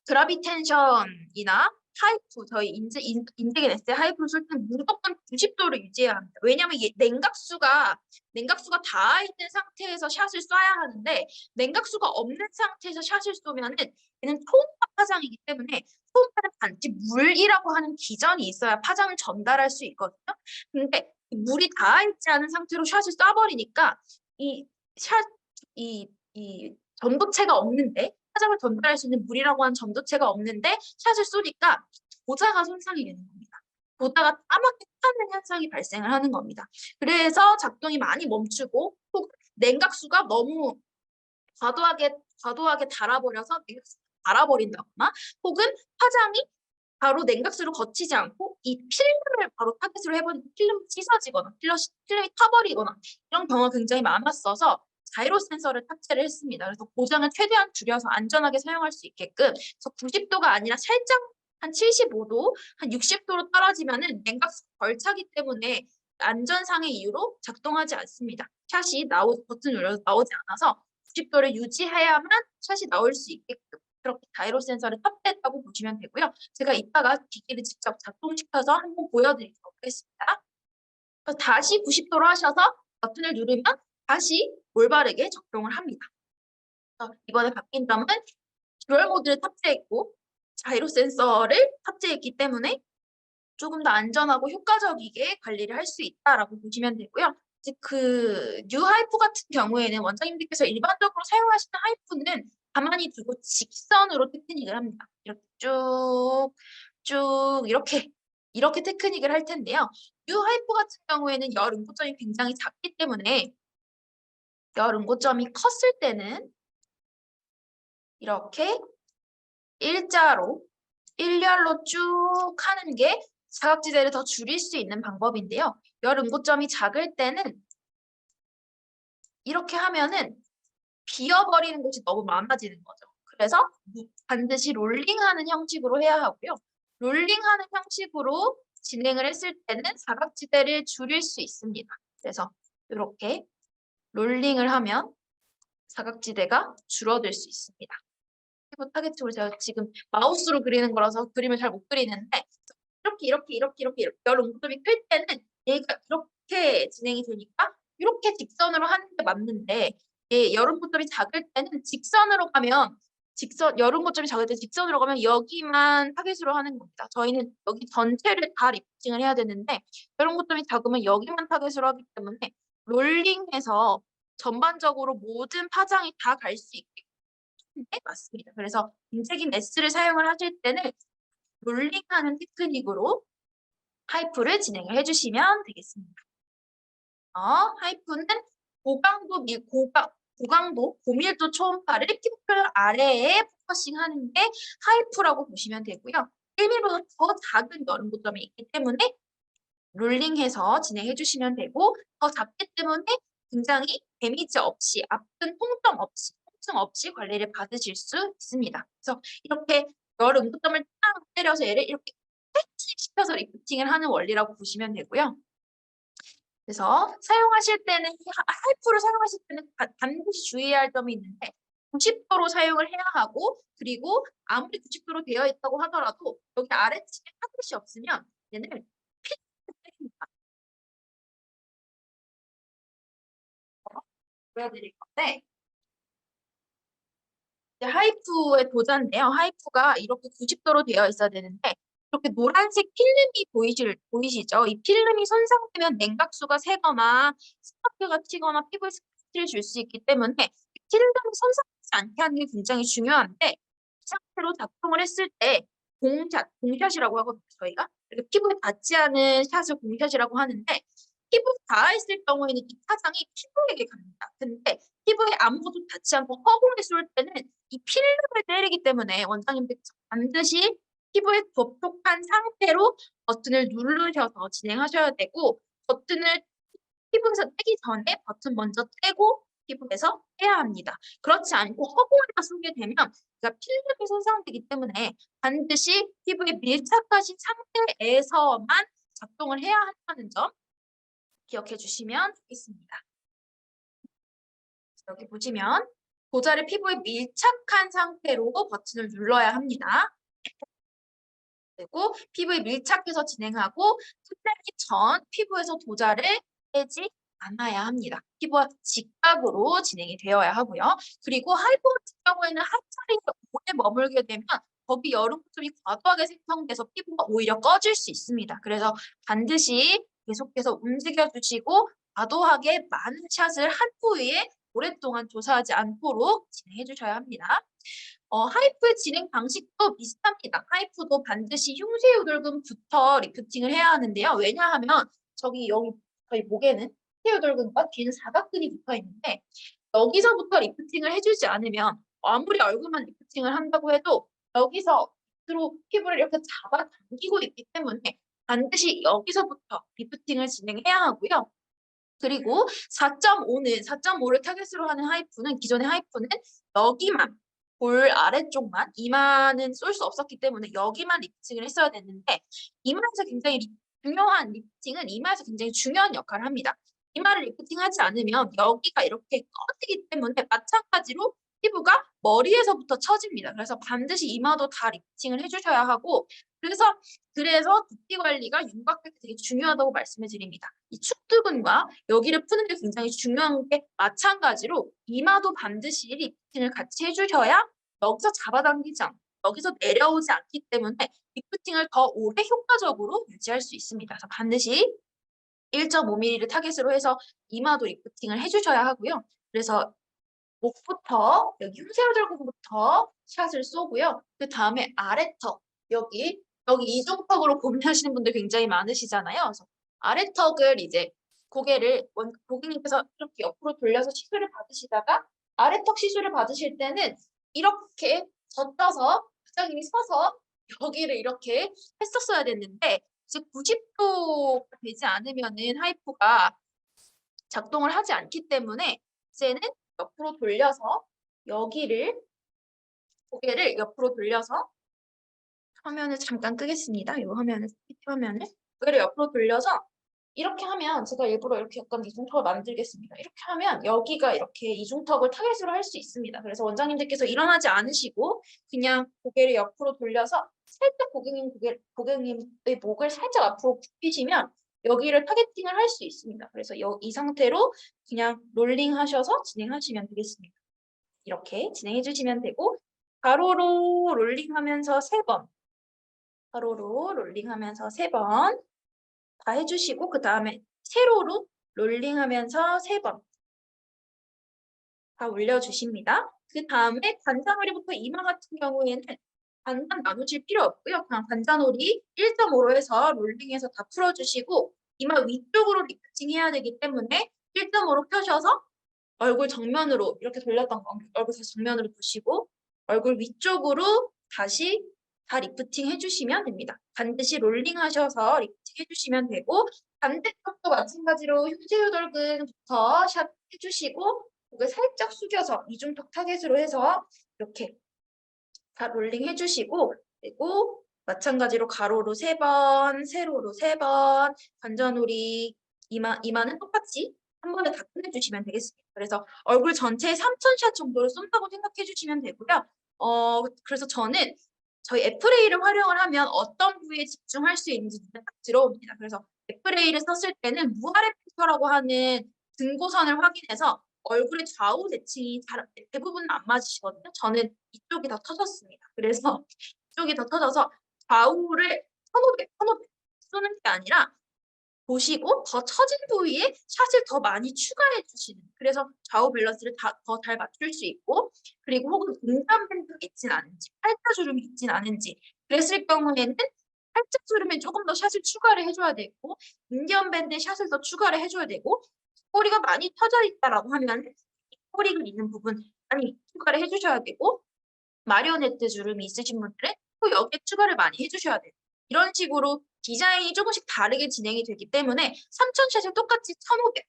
그라비텐션이나 하이프, 저희 인제겐 에세 하이프를 쏠 때는 무조건 90도를 유지해야 합니다. 왜냐하면 이게 냉각수가 닿아 있는 상태에서 샷을 쏴야 하는데 냉각수가 없는 상태에서 샷을 쏘면은 얘는 초음파 파장이기 때문에 초음파는 단지 물이라고 하는 기전이 있어야 파장을 전달할 수 있거든요. 근데 물이 닿아 있지 않은 상태로 샷을 쏴버리니까 이 전도체가 없는데 파장을 전달할 수 있는 물이라고 하는 전도체가 없는데 샷을 쏘니까 보자가 손상이 되는 겁니다. 보다가 까맣게 타는 현상이 발생을 하는 겁니다. 그래서 작동이 많이 멈추고 혹 냉각수가 너무 과도하게 달아버려서 냉각수가 달아버린다거나 혹은 파장이 바로 냉각수를 거치지 않고 이 필름을 바로 타겟으로 해버리면 필름이 찢어지거나 필름이 타버리거나 이런 경우가 굉장히 많았어서 자이로 센서를 탑재를 했습니다. 그래서 고장을 최대한 줄여서 안전하게 사용할 수 있게끔 그래서 90도가 아니라 살짝 한 75도, 한 60도로 떨어지면은 냉각수가 덜 차기 때문에 안전상의 이유로 작동하지 않습니다. 샷이 버튼 눌러서 나오지 않아서 90도를 유지해야만 샷이 나올 수 있게끔 그렇게 자이로 센서를 탑재했다고 보시면 되고요. 제가 이따가 기기를 직접 작동시켜서 한번 보여드리도록 하겠습니다. 그래서 다시 90도로 하셔서 버튼을 누르면 다시 올바르게 작동을 합니다. 이번에 바뀐 점은 듀얼 모드를 탑재했고 자이로 센서를 탑재했기 때문에 조금 더 안전하고 효과적이게 관리를 할 수 있다라고 보시면 되고요. 이제 그 뉴 하이프 같은 경우에는 원장님들께서 일반적으로 사용하시는 하이프는 가만히 두고 직선으로 테크닉을 합니다. 이렇게 쭉 이렇게 테크닉을 할 텐데요. 뉴 하이프 같은 경우에는 열 응고점이 굉장히 작기 때문에 열 응고점이 컸을 때는 이렇게 일렬로 쭉 하는 게 사각지대를 더 줄일 수 있는 방법인데요. 열 응고점이 작을 때는 이렇게 하면은 비어버리는 곳이 너무 많아지는 거죠. 그래서 반드시 롤링하는 형식으로 해야 하고요. 롤링하는 형식으로 진행을 했을 때는 사각지대를 줄일 수 있습니다. 그래서 이렇게 롤링을 하면 사각지대가 줄어들 수 있습니다. 피부 타겟으로 제가 지금 마우스로 그리는 거라서 그림을 잘 못 그리는데 이렇게 열 응고점이 클 때는 얘가 이렇게 진행이 되니까 이렇게 직선으로 하는 게 맞는데 열 응고점이 작을 때는 열 응고점이 작을 때 직선으로 가면 여기만 타겟으로 하는 겁니다. 저희는 여기 전체를 다 리프팅을 해야 되는데 열 응고점이 작으면 여기만 타겟으로 하기 때문에 롤링해서 전반적으로 모든 파장이 다 갈 수 있게 네, 맞습니다. 그래서 인체긴 S를 사용을 하실 때는 롤링하는 테크닉으로 하이프를 진행을 해주시면 되겠습니다. 하이프는 고밀도 초음파를 피부결 아래에 포커싱하는 게 하이프라고 보시면 되고요. 1mm보다 더 작은 여름고점이 있기 때문에 롤링해서 진행해 주시면 되고 더 작기 때문에 굉장히 데미지 없이 아픈 통증 없이 통증 없이 관리를 받으실 수 있습니다. 그래서 이렇게 열 응고점을 딱 때려서 얘를 이렇게 패치시켜서 리프팅을 하는 원리라고 보시면 되고요. 그래서 사용하실 때는 하이프를 사용하실 때는 반드시 주의해야 할 점이 있는데 90도로 사용을 해야 하고 그리고 아무리 90도로 되어 있다고 하더라도 여기 아래층에 타겟이 없으면 얘는 필수입니다. 보여드릴 건데 이제 하이프의 도자인데요. 하이프가 이렇게 90도로 되어 있어야 되는데 이렇게 노란색 필름이 보이시죠? 이 필름이 손상되면 냉각수가 새거나 스파크가 튀거나 피부에 스크래치를 줄 수 있기 때문에 필름이 손상되지 않게 하는 게 굉장히 중요한데 이 상태로 작동을 했을 때 공샷이라고 하거든요. 저희가 이렇게 피부에 닿지 않은 샷을 공샷이라고 하는데 피부에 닿아있을 경우에는 이 파장이 피부에게 갑니다. 근데 피부에 아무것도 닿지 않고 허공에 쏠 때는 이 필름을 때리기 때문에 원장님들 반드시 피부에 접촉한 상태로 버튼을 누르셔서 진행하셔야 되고 버튼을 피부에서 떼기 전에 버튼 먼저 떼고 피부에서 떼야 합니다. 그렇지 않고 허공에다 쏘게 되면 필름이 손상되기 때문에 반드시 피부에 밀착하신 상태에서만 작동을 해야 한다는 점 기억해 주시면 좋겠습니다. 여기 보시면 도자를 피부에 밀착한 상태로 버튼을 눌러야 합니다. 그리고 피부에 밀착해서 진행하고 끝내기 전 피부에서 도자를 떼지 않아야 합니다. 피부와 직각으로 진행이 되어야 하고요. 그리고 하이퍼 같은 경우에는 한 차례에 오래 머물게 되면 거기 여름점이 과도하게 생성돼서 피부가 오히려 꺼질 수 있습니다. 그래서 반드시 계속해서 움직여주시고 과도하게 많은 샷을 한 부위에 오랫동안 조사하지 않도록 진행해 주셔야 합니다. 하이프의 진행 방식도 비슷합니다. 하이프도 반드시 흉쇄유돌근부터 리프팅을 해야 하는데요. 왜냐하면 여기 저희 목에는 흉쇄유돌근과 뒤는 사각근이 붙어 있는데 여기서부터 리프팅을 해주지 않으면 아무리 얼굴만 리프팅을 한다고 해도 여기서 밑으로 피부를 이렇게 잡아당기고 있기 때문에 반드시 여기서부터 리프팅을 진행해야 하고요. 그리고 4.5를 타겟으로 하는 하이프는 기존의 하이프는 여기만 볼 아래쪽만 이마는 쏠 수 없었기 때문에 여기만 리프팅을 했어야 됐는데 이마에서 굉장히 중요한 리프팅은 이마에서 굉장히 중요한 역할을 합니다. 이마를 리프팅하지 않으면 여기가 이렇게 꺼지기 때문에 마찬가지로 피부가 머리에서부터 처집니다. 그래서 반드시 이마도 다 리프팅을 해주셔야 하고 그래서 두피 관리가 윤곽할 때 되게 중요하다고 말씀을 드립니다. 이 축두근과 여기를 푸는 게 굉장히 중요한 게 마찬가지로 이마도 반드시 리프팅을 같이 해주셔야 여기서 잡아당기지 않고 여기서 내려오지 않기 때문에 리프팅을 더 오래 효과적으로 유지할 수 있습니다. 그래서 반드시 1.5mm를 타겟으로 해서 이마도 리프팅을 해주셔야 하고요. 그래서 목부터 여기 흉쇄혈절근부터 샷을 쏘고요. 그 다음에 아래턱 여기 이중턱으로 고민하시는 분들 굉장히 많으시잖아요. 그래서 아래턱을 이제 고객님께서 이렇게 옆으로 돌려서 시술을 받으시다가 아래턱 시술을 받으실 때는 이렇게 젖혀서 부장님이 서서 여기를 이렇게 했었어야 됐는데 이제 90도가 되지 않으면은 하이프가 작동을 하지 않기 때문에 이제는 옆으로 돌려서 고개를 옆으로 돌려서 화면을 잠깐 끄겠습니다. 이 화면을 PT 화면을 고개를 옆으로 돌려서 이렇게 하면 제가 일부러 이렇게 약간 이중턱을 만들겠습니다. 이렇게 하면 여기가 이렇게 이중턱을 타겟으로 할 수 있습니다. 그래서 원장님들께서 일어나지 않으시고 그냥 고개를 옆으로 돌려서 살짝 고객님의 목을 살짝 앞으로 굽히시면 여기를 타겟팅을 할 수 있습니다. 그래서 이 상태로 그냥 롤링 하셔서 진행하시면 되겠습니다. 이렇게 진행해 주시면 되고 가로로 롤링하면서 3번 가로로 롤링하면서 3번 다 해주시고 그 다음에 세로로 롤링하면서 3번 다 올려주십니다. 그 다음에 관자놀이부터 이마 같은 경우에는 반반 나누실 필요 없고요. 그냥 관자놀이 1.5로 해서 롤링해서 다 풀어주시고 이마 위쪽으로 리프팅 해야 되기 때문에 1.5로 펴셔서 얼굴 정면으로 이렇게 돌렸던 거 얼굴 다시 정면으로 두시고 얼굴 위쪽으로 다시 다 리프팅 해주시면 됩니다. 반드시 롤링 하셔서 리프팅 해주시면 되고 반대쪽도 마찬가지로 흉쇄유돌근부터 샷 해주시고 고개 살짝 숙여서 이중턱 타겟으로 해서 이렇게 다 롤링 해주시고, 그리고 마찬가지로 가로로 3번, 세로로 3번, 관자놀이 이마는 똑같이 한 번에 다 끝내주시면 되겠습니다. 그래서 얼굴 전체에 3000샷 정도를 쏜다고 생각해 주시면 되고요. 그래서 저는 저희 애플A를 활용을 하면 어떤 부위에 집중할 수 있는지 딱 들어옵니다. 그래서 애플A를 썼을 때는 무아래 필터라고 하는 등고선을 확인해서 얼굴의 좌우 대칭이 대부분 안 맞으시거든요. 저는 이쪽이 더 터졌습니다. 그래서 이쪽이 더 터져서 좌우를 1500 쏘는 게 아니라 보시고 더 처진 부위에 샷을 더 많이 추가해 주시는, 그래서 좌우 밸런스를 더 잘 맞출 수 있고, 그리고 혹은 공간 밴드가 있진 않은지 팔자주름이 있진 않은지, 그랬을 경우에는 팔자주름에 조금 더 샷을 추가를 해줘야 되고, 인디언 밴드에 샷을 더 추가를 해줘야 되고, 꼬리가 많이 터져 있다라고 하면 꼬리가 있는 부분 많이 추가를 해주셔야 되고, 마리오네트 주름이 있으신 분들은 또 여기에 추가를 많이 해주셔야 돼요. 이런 식으로 디자인이 조금씩 다르게 진행이 되기 때문에 3000샷을 똑같이 1500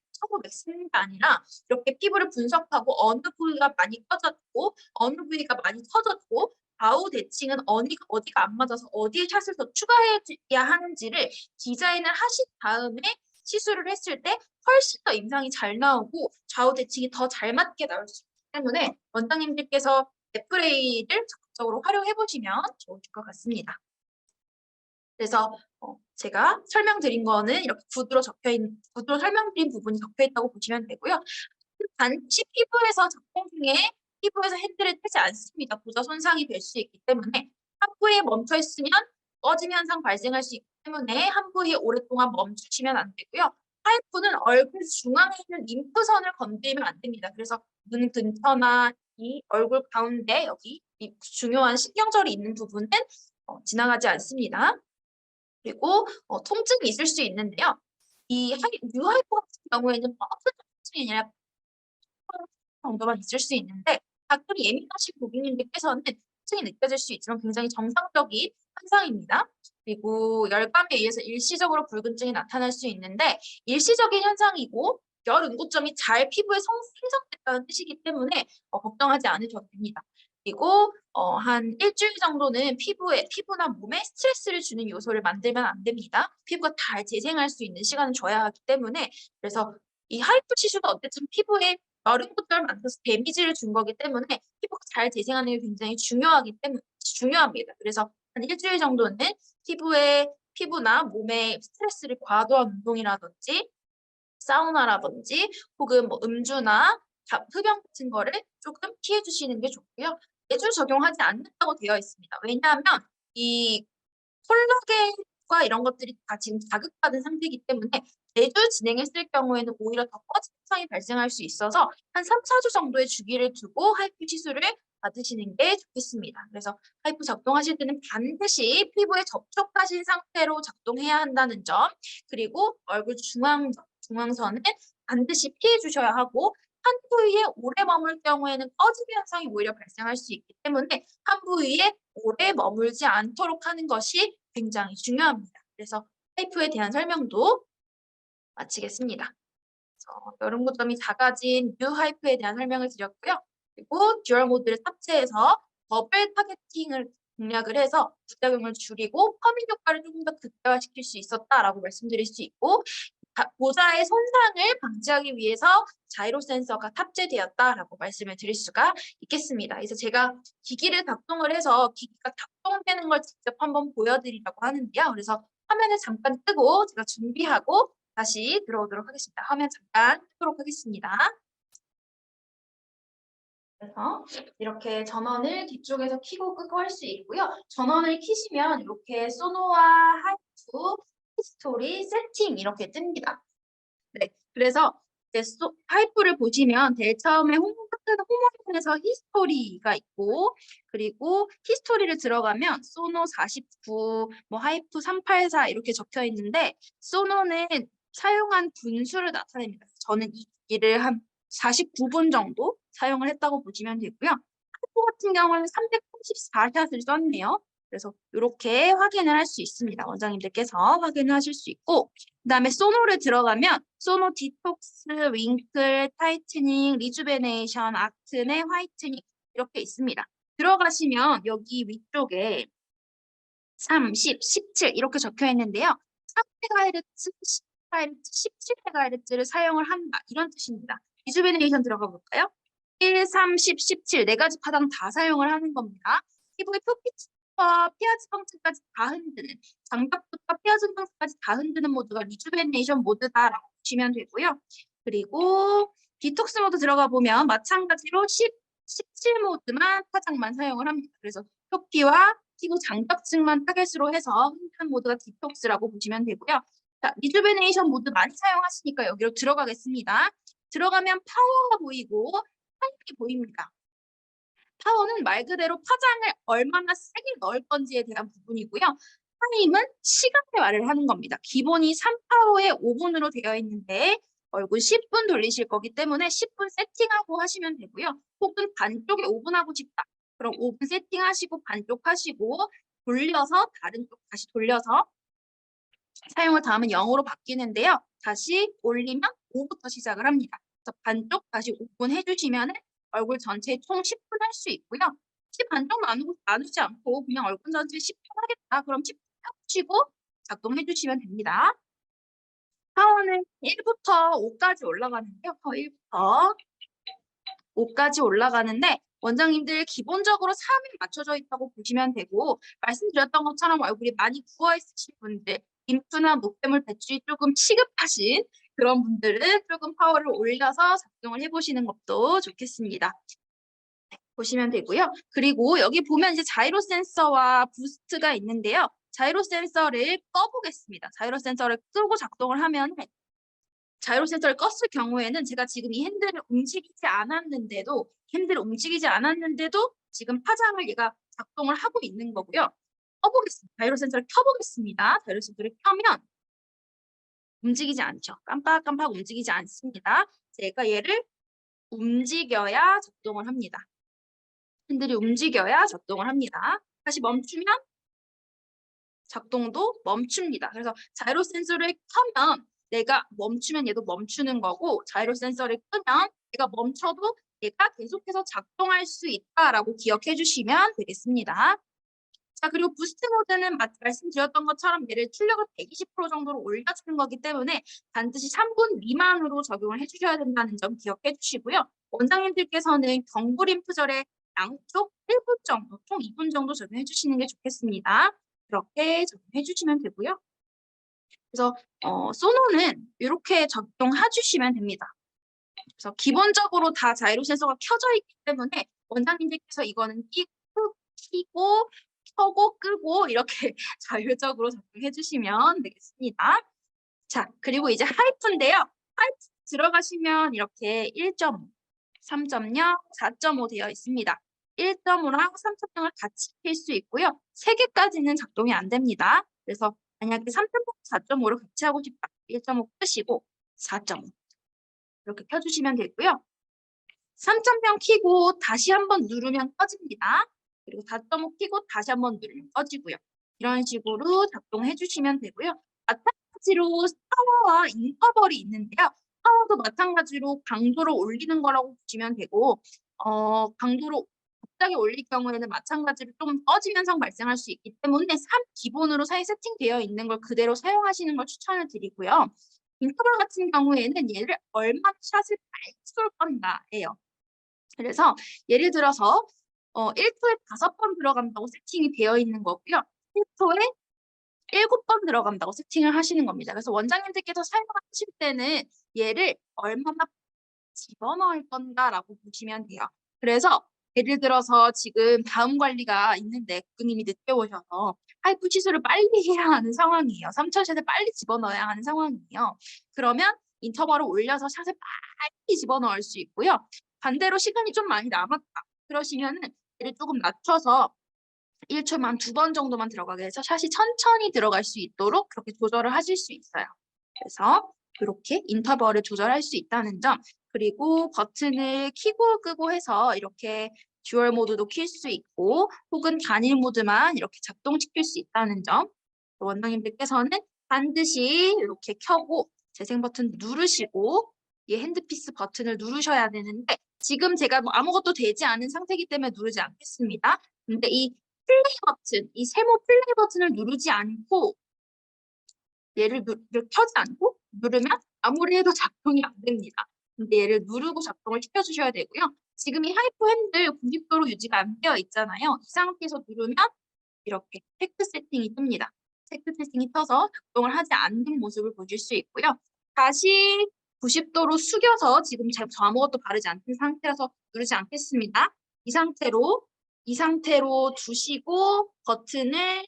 쓰는 게 아니라 이렇게 피부를 분석하고 어느 부위가 많이 커졌고 어느 부위가 많이 터졌고 좌우 대칭은 어디가 안 맞아서 어디에 샷을 더 추가해야 하는지를 디자인을 하신 다음에 시술을 했을 때 훨씬 더 임상이 잘 나오고 좌우 대칭이 더 잘 맞게 나올 수 있기 때문에 원장님들께서 애플A를 적극적으로 활용해 보시면 좋을 것 같습니다. 그래서 제가 설명드린 거는 이렇게 구두로 설명드린 부분이 적혀 있다고 보시면 되고요. 반드시 피부에서 핸들을 떼지 않습니다. 보자 손상이 될 수 있기 때문에 한 부위에 멈춰 있으면 꺼짐 현상 발생할 수 있기 때문에 한 부위에 오랫동안 멈추시면 안 되고요. 하이프는 얼굴 중앙에 있는 림프선을 건드리면 안 됩니다. 그래서 눈 근처나 이 얼굴 가운데 여기 이 중요한 신경절이 있는 부분은 지나가지 않습니다. 그리고 통증이 있을 수 있는데요. 이 뉴하이퍼 같은 경우에는 뻗은 통증이 아니라 정도만 있을 수 있는데 가끔 예민하신 고객님들께서는 통증이 느껴질 수 있지만 굉장히 정상적인 현상입니다. 그리고 열감에 의해서 일시적으로 붉은증이 나타날 수 있는데 일시적인 현상이고 열 응고점이 잘 피부에 생성됐다는 뜻이기 때문에 걱정하지 않으셔도 됩니다. 그리고 한 일주일 정도는 피부나 몸에 스트레스를 주는 요소를 만들면 안 됩니다. 피부가 잘 재생할 수 있는 시간을 줘야 하기 때문에, 그래서 이 하이프 시술도 어쨌든 피부에 여름 고점을 만들어서 데미지를 준 거기 때문에 피부가 잘 재생하는 게 굉장히 중요합니다. 그래서 한 일주일 정도는 피부나 몸에 스트레스를 과도한 운동이라든지 사우나라든지 혹은 뭐 음주나 흡연 같은 거를 조금 피해 주시는 게 좋고요. 매주 적용하지 않는다고 되어 있습니다. 왜냐하면 이 콜라겐과 이런 것들이 다 지금 자극받은 상태이기 때문에 매주 진행했을 경우에는 오히려 더 꺼진 현상이 발생할 수 있어서 한 3, 4주 정도의 주기를 두고 하이프 시술을 받으시는 게 좋겠습니다. 그래서 하이프 작동하실 때는 반드시 피부에 접촉하신 상태로 작동해야 한다는 점, 그리고 얼굴 중앙선은 반드시 피해 주셔야 하고, 한 부위에 오래 머물 경우에는 꺼짐 현상이 오히려 발생할 수 있기 때문에 한 부위에 오래 머물지 않도록 하는 것이 굉장히 중요합니다. 그래서 하이프에 대한 설명도 마치겠습니다. 여름 고점이 작아진 뉴 하이프에 대한 설명을 드렸고요. 그리고 듀얼 모드를 탑재해서 더블 타겟팅을 공략을 해서 부작용을 줄이고 퍼밍 효과를 조금 더 극대화시킬 수 있었다라고 말씀드릴 수 있고, 보자의 손상을 방지하기 위해서 자이로 센서가 탑재되었다라고 말씀을 드릴 수가 있겠습니다. 그래서 제가 기기를 작동을 해서 기기가 작동되는 걸 직접 한번 보여드리려고 하는데요. 그래서 화면을 잠깐 끄고 제가 준비하고 다시 들어오도록 하겠습니다. 화면 잠깐 끄도록 하겠습니다. 그래서 이렇게 전원을 뒤쪽에서 켜고 끄고 할 수 있고요. 전원을 켜시면 이렇게 소노와 하이프, 히스토리, 세팅 이렇게 뜹니다. 네, 그래서 하이프를 보시면 제일 처음에 홈버튼에서 히스토리가 있고, 그리고 히스토리를 들어가면 소노 49, 뭐 하이프 384 이렇게 적혀 있는데, 소노는 사용한 분수를 나타냅니다. 저는 이 기기를 한 49분 정도 사용을 했다고 보시면 되고요. 하이프 같은 경우는 334샷을 썼네요. 그래서 이렇게 확인을 할 수 있습니다. 원장님들께서 확인을 하실 수 있고, 그다음에 소노를 들어가면 소노 디톡스, 윙클, 타이트닝, 리주베네이션, 아크네, 화이트닝 이렇게 있습니다. 들어가시면 여기 위쪽에 3, 10, 17 이렇게 적혀 있는데요. 3MHz, 10MHz, 17MHz를 사용을 한다. 이런 뜻입니다. 리주베네이션 들어가 볼까요? 1, 3, 10, 17 네 가지 파당 다 사용을 하는 겁니다. 피부의 표피층과 피하 지방층까지 다 흔드는, 장벽부터 피하 지방층까지 다 흔드는 모드가 리주베네이션 모드다라고 보시면 되고요. 그리고 디톡스 모드 들어가 보면 마찬가지로 10, 17 모드만 파장만 사용을 합니다. 그래서 표피와 피부 장벽층만 타겟으로 해서 흔드는 모드가 디톡스라고 보시면 되고요. 자, 리주베네이션 모드 많이 사용하시니까 여기로 들어가겠습니다. 들어가면 파워가 보이고 타임이 보입니다. 파워는 말 그대로 파장을 얼마나 세게 넣을 건지에 대한 부분이고요. 타임은 시간의 말을 하는 겁니다. 기본이 3파워에 5분으로 되어 있는데 얼굴 10분 돌리실 거기 때문에 10분 세팅하고 하시면 되고요. 혹은 반쪽에 5분 하고 싶다. 그럼 5분 세팅하시고 반쪽 하시고 돌려서 다른 쪽 다시 돌려서 사용을 다 하면 0으로 바뀌는데요. 다시 올리면 5부터 시작을 합니다. 그래서 반쪽 다시 5분 해주시면 얼굴 전체 총 10분 할 수 있고요. 혹시 반쪽 나누지 않고 그냥 얼굴 전체 10분 하겠다. 그럼 10분 펴주시고 작동해주시면 됩니다. 파워는 1부터 5까지 올라가는데요. 1부터 5까지 올라가는데 원장님들 기본적으로 3에 맞춰져 있다고 보시면 되고 말씀드렸던 것처럼 얼굴이 많이 부어 있으신 분들, 림프나 목배물 배출이 조금 시급하신 그런 분들은 조금 파워를 올려서 작동을 해보시는 것도 좋겠습니다. 네, 보시면 되고요. 그리고 여기 보면 이제 자이로 센서와 부스트가 있는데요. 자이로 센서를 꺼보겠습니다. 자이로 센서를 끄고 작동을 하면 자이로 센서를 껐을 경우에는 제가 지금 이 핸들을 움직이지 않았는데도 지금 파장을 얘가 작동을 하고 있는 거고요. 켜보겠습니다. 자이로 센서를 켜보겠습니다. 자이로 센서를 켜면 움직이지 않죠. 깜빡깜빡 움직이지 않습니다. 제가 얘를 움직여야 작동을 합니다. 핸들이 움직여야 작동을 합니다. 다시 멈추면 작동도 멈춥니다. 그래서 자이로 센서를 켜면 내가 멈추면 얘도 멈추는 거고 자이로 센서를 끄면 얘가 멈춰도 얘가 계속해서 작동할 수 있다라고 기억해 주시면 되겠습니다. 자, 그리고 부스트 모드는 말씀드렸던 것처럼 얘를 출력을 120% 정도로 올려주는 거기 때문에 반드시 3분 미만으로 적용을 해주셔야 된다는 점 기억해 주시고요. 원장님들께서는 경부 림프절의 양쪽 1분 정도, 총 2분 정도 적용해 주시는 게 좋겠습니다. 그렇게 적용해 주시면 되고요. 그래서 소노는 이렇게 적용해 주시면 됩니다. 그래서 기본적으로 다 자이로 센서가 켜져 있기 때문에 원장님들께서 이거는 끼고 켜고 끄고 이렇게 자율적으로 적용해 주시면 되겠습니다. 자, 그리고 이제 하이프인데요. 하이프 들어가시면 이렇게 1.5, 3.0, 4.5 되어 있습니다. 1.5랑 3.0을 같이 킬 수 있고요. 3개까지는 작동이 안 됩니다. 그래서 만약에 3.5, 4.5를 같이 하고 싶다. 1.5 끄시고 4.5 이렇게 켜주시면 되고요. 3.0 켜고 다시 한번 누르면 꺼집니다. 그리고 4.5 켜고 다시 한번 누르면 꺼지고요. 이런 식으로 작동해 주시면 되고요. 마찬가지로 파워와 인터벌이 있는데요. 파워도 마찬가지로 강도를 올리는 거라고 보시면 되고 강도로 갑자기 올릴 경우에는 마찬가지로 좀 꺼짐 현상 발생할 수 있기 때문에 3 기본으로 세팅되어 있는 걸 그대로 사용하시는 걸 추천을 드리고요. 인터벌 같은 경우에는 얘를 얼마나 샷을 빨리 쏠 건가예요. 그래서 예를 들어서 1초에 5번 들어간다고 세팅이 되어 있는 거고요. 1초에 7번 들어간다고 세팅을 하시는 겁니다. 그래서 원장님들께서 사용하실 때는 얘를 얼마나 집어넣을 건가라고 보시면 돼요. 그래서 예를 들어서 지금 다음 관리가 있는데 고객님이 늦게 오셔서 하이프 시술을 빨리 해야 하는 상황이에요. 3차 샷을 빨리 집어넣어야 하는 상황이에요. 그러면 인터벌을 올려서 샷을 빨리 집어넣을 수 있고요. 반대로 시간이 좀 많이 남았다. 그러시면은 얘를 조금 낮춰서 1초만 2번 정도만 들어가게 해서 샷이 천천히 들어갈 수 있도록 그렇게 조절을 하실 수 있어요. 그래서 이렇게 인터벌을 조절할 수 있다는 점, 그리고 버튼을 켜고 끄고 해서 이렇게 듀얼 모드도 킬 수 있고 혹은 단일 모드만 이렇게 작동시킬 수 있다는 점. 원장님들께서는 반드시 이렇게 켜고 재생 버튼 누르시고 이 핸드피스 버튼을 누르셔야 되는데 지금 제가 뭐 아무것도 되지 않은 상태이기 때문에 누르지 않겠습니다. 근데 이 플레이 버튼, 이 세모 플레이 버튼을 누르지 않고 얘를 켜지 않고 누르면 아무리 해도 작동이 안 됩니다. 근데 얘를 누르고 작동을 시켜주셔야 되고요. 지금 이 하이퍼 핸들 90도로 유지가 안 되어 있잖아요. 이 상태에서 누르면 이렇게 체크 세팅이 뜹니다. 체크 세팅이 떠서 작동을 하지 않는 모습을 보실 수 있고요. 다시 90도로 숙여서 지금 저 아무것도 바르지 않은 상태라서 누르지 않겠습니다. 이 상태로 두시고 버튼을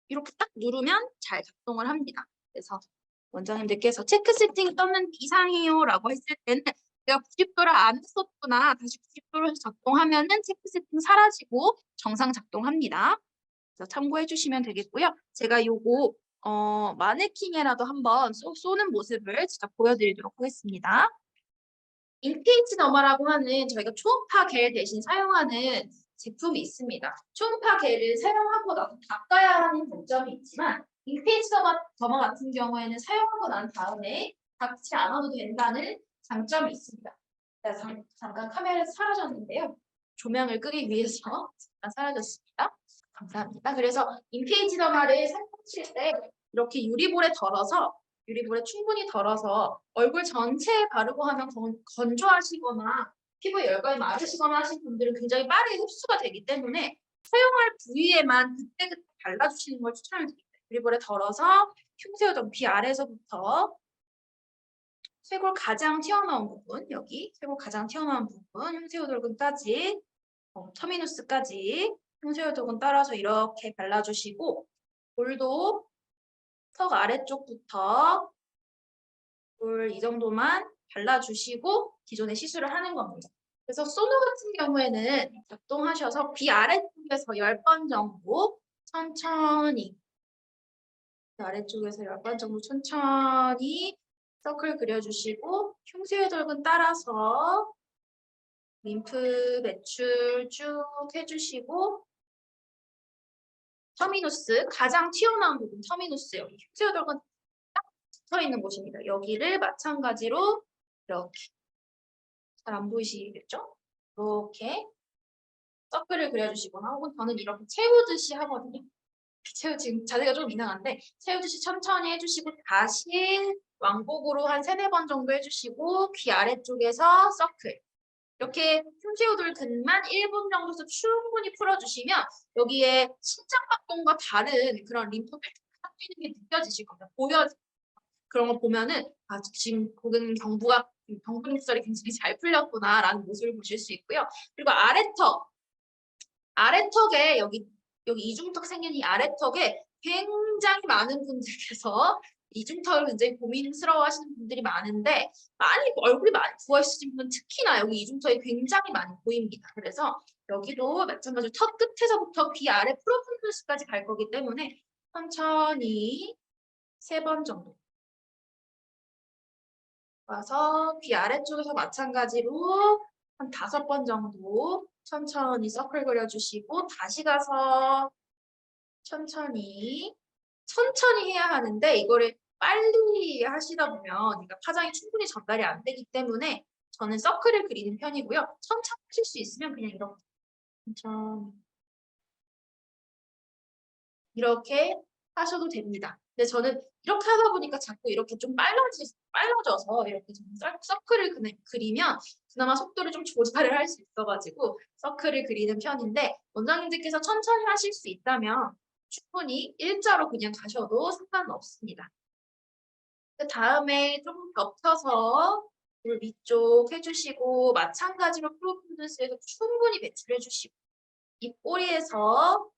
이렇게 딱 누르면 잘 작동을 합니다. 그래서 원장님들께서 체크 세팅이 떴는데 이상해요라고 했을 때는 내가 90도를 안 했었구나. 다시 90도로 해서 작동하면은 체크 세팅 사라지고 정상 작동합니다. 그래서 참고해 주시면 되겠고요. 제가 요거 마네킹에라도 한번 쏘는 모습을 직접 보여드리도록 하겠습니다. 인피니트 너머라고 하는 저희가 초음파 겔 대신 사용하는 제품이 있습니다. 초음파 겔을 사용하고 나서 닦아야 하는 단점이 있지만 인피니트 너머 같은 경우에는 사용하고 난 다음에 닦지 않아도 된다는 장점이 있습니다. 잠깐 카메라에서 사라졌는데요. 조명을 끄기 위해서 잠깐 사라졌습니다. 감사합니다. 그래서 인피니트 너머를 사용하실 때 이렇게 유리볼에 충분히 덜어서 얼굴 전체에 바르고 하면 건조하시거나 피부에 열감이 많으시거나 하신 분들은 굉장히 빠르게 흡수가 되기 때문에 사용할 부위에만 그때그때 발라주시는 걸 추천드립니다. 유리볼에 덜어서 흉쇄요정 귀 아래에서부터 쇄골 가장 튀어나온 부분, 여기 쇄골 가장 튀어나온 부분, 흉쇄요돌근까지 터미누스까지 흉쇄요돌근 따라서 이렇게 발라주시고 볼도 턱 아래쪽부터 이 정도만 발라주시고 기존에 시술을 하는 겁니다. 그래서 소노 같은 경우에는 작동하셔서 귀 아래쪽에서 10번 정도 천천히 아래쪽에서 10번 정도 천천히 서클 그려주시고 흉쇄혈관 따라서 림프 배출 쭉 해주시고 터미누스 가장 튀어나온 부분 터미누스 여기 흉쇄혈관 서 있는 곳입니다. 여기를 마찬가지로 이렇게 잘 안 보이시겠죠? 이렇게 서클을 그려주시거나 혹은 저는 이렇게 채우듯이 하거든요. 지금 자세가 좀 이상한데 채우듯이 천천히 해주시고 다시 왕복으로 한 3-4번 정도 해주시고 귀 아래쪽에서 서클 이렇게 흉쇄요돌 근만 1분 정도에서 충분히 풀어주시면 여기에 심장박동과 다른 그런 림프 패턴이 뛰는 게 느껴지실 겁니다. 그런 거 보면은 지금 고객님 경부가 경부 립설이 굉장히 잘 풀렸구나라는 모습을 보실 수 있고요. 그리고 아래턱에 여기 이중턱 생긴 이 아래턱에 굉장히 많은 분들께서 이중턱을 굉장히 고민스러워하시는 분들이 많은데 얼굴이 많이 부어 있으신 분은 특히나 여기 이중턱이 굉장히 많이 보입니다. 그래서 여기도 마찬가지로 턱 끝에서부터 귀 아래 프로펀더스까지 갈 거기 때문에 천천히 3번 정도 와서 귀 아래쪽에서 마찬가지로 한 5번 정도 천천히 서클 그려주시고 다시 가서 천천히 해야 하는데 이거를 빨리 하시다 보면 그러니까 파장이 충분히 전달이 안 되기 때문에 저는 서클을 그리는 편이고요. 천천히 하실 수 있으면 그냥 천천히 이렇게 하셔도 됩니다. 근데 저는 이렇게 하다 보니까 자꾸 이렇게 좀 빨라져서 이렇게 좀 서클을 그리면 그나마 속도를 좀 조절을 할 수 있어가지고 서클을 그리는 편인데 원장님들께서 천천히 하실 수 있다면 충분히 일자로 그냥 가셔도 상관은 없습니다. 그 다음에 좀 겹쳐서 물 위쪽 해주시고 마찬가지로 프로폴리스에서 충분히 배출해주시고 입 꼬리에서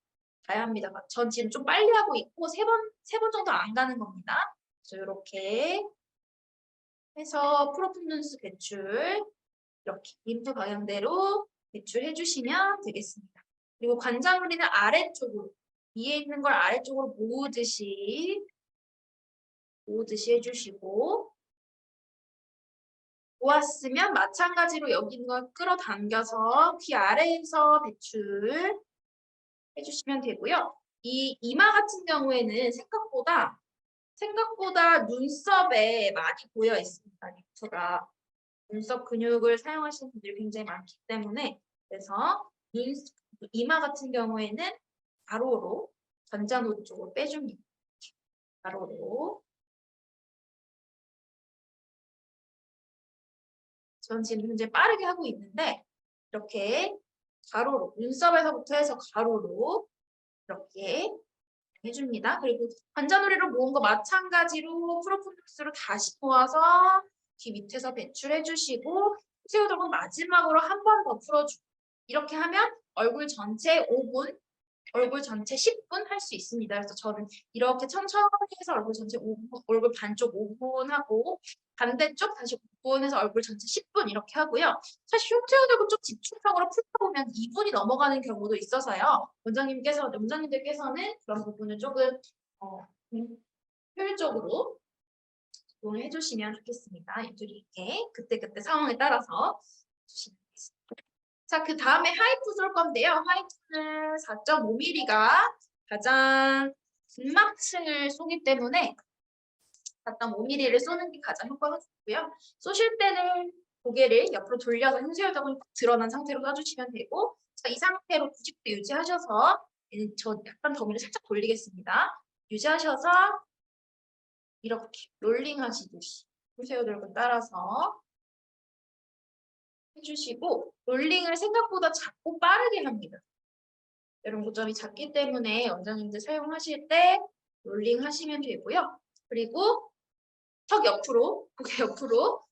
가야 합니다. 전 지금 좀 빨리 하고 있고 세 번 정도 안 가는 겁니다. 그래서 이렇게 해서 프로폴리스 배출 이렇게 림프 방향대로 배출해 주시면 되겠습니다. 그리고 관자놀이는 아래쪽으로 위에 있는 걸 아래쪽으로 모으듯이 해주시고 모았으면 마찬가지로 여기 있는 걸 끌어당겨서 귀 아래에서 배출 해주시면 되고요. 이 이마 같은 경우에는 생각보다 눈썹에 많이 보여 있습니다. 리프가 눈썹 근육을 사용하시는 분들이 굉장히 많기 때문에 그래서 이마 같은 경우에는 가로로 전자노 쪽으로 빼줍니다. 가로로. 전 지금 굉장히 빠르게 하고 있는데 이렇게 가로로 눈썹에서부터 해서 가로로 이렇게 해줍니다. 그리고 관자놀이로 모은 거 마찬가지로 프로폴리스로 다시 모아서 귀 밑에서 배출해 주시고 새우덕은 마지막으로 한 번 더 풀어주고 이렇게 하면 얼굴 전체 5분, 얼굴 전체 10분 할 수 있습니다. 그래서 저는 이렇게 천천히 해서 얼굴 전체 5분, 얼굴 반쪽 5분 하고 반대쪽 다시 5분 해서 얼굴 전체 10분 이렇게 하고요. 사실 흉쇄우덕은 좀 집중적으로 풀다 보면 2분이 넘어가는 경우도 있어서요. 원장님들께서는 그런 부분을 조금 효율적으로 적용을 해주시면 좋겠습니다. 이렇게 그때그때 상황에 따라서 해주시면 되겠습니다. 자, 그 다음에 하이프 쏠 건데요. 하이프는 4.5mm가 가장 근막층을 쏘기 때문에 4.5mm를 쏘는 게 가장 효과가 좋고요. 쏘실 때는 고개를 옆으로 돌려서 흉쇄유덕은 드러난 상태로 쏴주시면 되고 자, 이 상태로 90도 유지하셔서 저 약간 더미를 살짝 돌리겠습니다. 유지하셔서 이렇게 롤링 하시듯이 흉쇄유덕을 따라서 해주시고 롤링을 생각보다 작고 빠르게 합니다. 이런 고점이 작기 때문에 원장님들 사용하실 때 롤링 하시면 되고요. 그리고 턱 옆으로, 고개 옆으로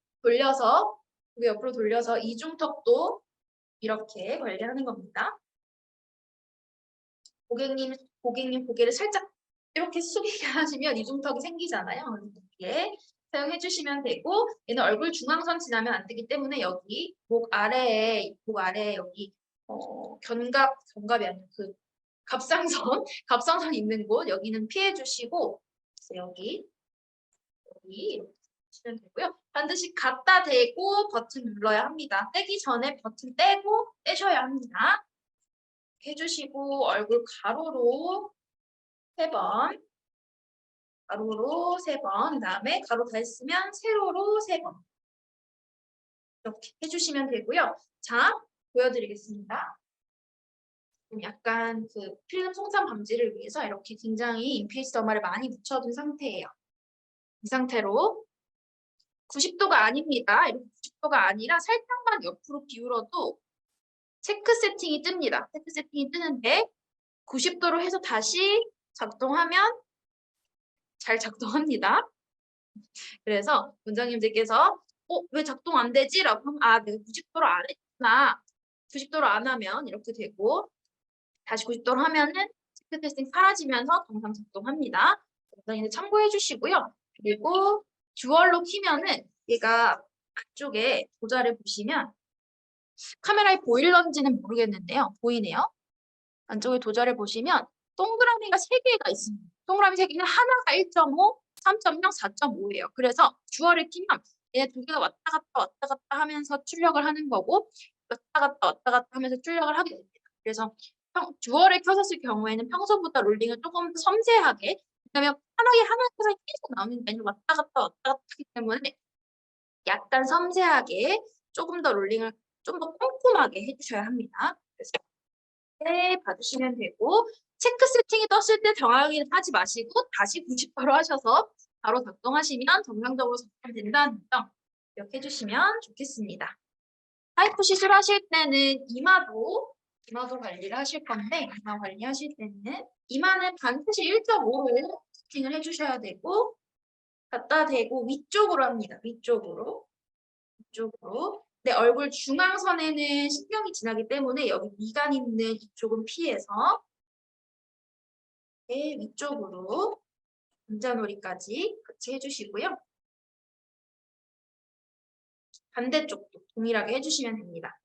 돌려서 이중턱도 이렇게 관리하는 겁니다. 고객님 고개를 살짝 이렇게 숙이게 하시면 이중턱이 생기잖아요. 이렇게 사용해 주시면 되고 얘는 얼굴 중앙선 지나면 안 되기 때문에 여기 목 아래에 여기 견갑이 아니라 그 갑상선 있는 곳 여기는 피해 주시고 여기 이렇게 주시면 되고요. 반드시 갖다 대고 버튼 눌러야 합니다. 떼기 전에 버튼 떼고 떼셔야 합니다. 해주시고 얼굴 가로로 3번, 가로로 3번, 그다음에 가로 다 했으면 세로로 3번 이렇게 해주시면 되고요. 자, 보여드리겠습니다. 약간 그 필름 손상 방지를 위해서 이렇게 굉장히 인피니스 더마를 많이 묻혀둔 상태예요. 이 상태로 90도가 아닙니다. 이렇게 90도가 아니라 살짝만 옆으로 기울어도 체크 세팅이 뜹니다. 체크 세팅이 뜨는데 90도로 해서 다시 작동하면 잘 작동합니다. 그래서 원장님들께서 왜 작동 안 되지? 라고 하면 내가 90도로 안 했구나. 90도로 안 하면 이렇게 되고 다시 90도로 하면은 체크 테스팅 사라지면서 정상 작동합니다. 원장님들 참고해 주시고요. 그리고 듀얼로 키면은 얘가 안쪽에 도자를 보시면 카메라에 보일런지는 모르겠는데요. 보이네요. 안쪽에 도자를 보시면 동그라미가 3개가 있습니다. 동그라미 3개는 하나가 1.5, 3.0, 4.5예요. 그래서 듀얼을 키면 얘 2개가 왔다 갔다 하면서 출력을 하는 거고 왔다 갔다 하면서 출력을 하게 됩니다. 그래서 듀얼을 켜셨을 경우에는 평소보다 롤링을 조금 더 섬세하게 왜냐면 하나에서 계속 나오는 메뉴 왔다 갔다 하기 때문에 약간 섬세하게 조금 더 롤링을 좀 더 꼼꼼하게 해주셔야 합니다. 그래서 이렇게 봐주시면 되고 체크 세팅이 떴을 때 당황하지 마시고 다시 90도로 하셔서 바로 작동하시면 정상적으로 작동된다는 점 기억해 주시면 좋겠습니다. 하이프 시술하실 때는 이마도 관리를 하실 건데 이마 관리하실 때는 이마는 반드시 1.5로 세팅을 해주셔야 되고 갖다 대고 위쪽으로 합니다. 위쪽으로. 네, 얼굴 중앙선에는 신경이 지나기 때문에 여기 미간 있는 이쪽은 피해서 네, 위쪽으로 분자놀이까지 같이 해주시고요. 반대쪽도 동일하게 해주시면 됩니다.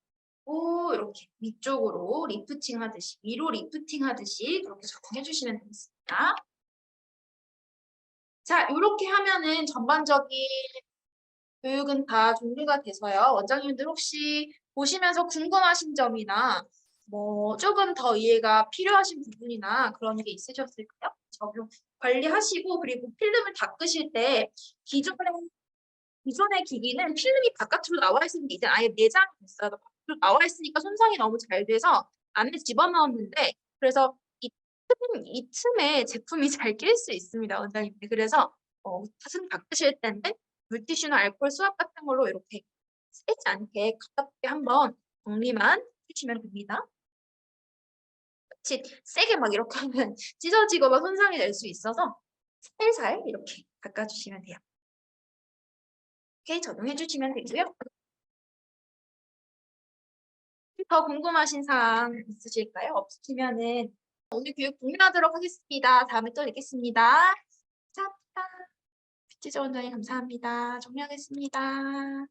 이렇게 위쪽으로 리프팅 하듯이 위로 리프팅 하듯이 그렇게 적용해 주시면 되겠습니다. 자, 이렇게 하면은 전반적인 교육은 다 종료가 돼서요. 원장님들 혹시 보시면서 궁금하신 점이나 뭐 조금 더 이해가 필요하신 부분이나 그런 게 있으셨을까요? 적용 관리하시고 그리고 필름을 닦으실 때 기존의 기기는 필름이 바깥으로 나와 있었는데 이제 아예 내장이 됐어요. 바깥으로 나와 있으니까 손상이 너무 잘 돼서 안에 집어넣었는데 그래서 이 틈에 제품이 잘 낄 수 있습니다, 원장님들. 그래서 손 닦으실 때인데 물티슈나 알코올 수압 같은 걸로 이렇게 세지 않게 가볍게 한번 정리만 해주시면 됩니다. 같이 세게 막 이렇게 하면 찢어지거나 손상이 될 수 있어서 살살 이렇게 닦아주시면 돼요. 이렇게 적용해 주시면 되고요. 더 궁금하신 사항 있으실까요? 없으시면은 오늘 교육 종료하도록 하겠습니다. 다음에 또 뵙겠습니다. 감사합니다. 뷰티저 원장님 감사합니다. 종료하겠습니다.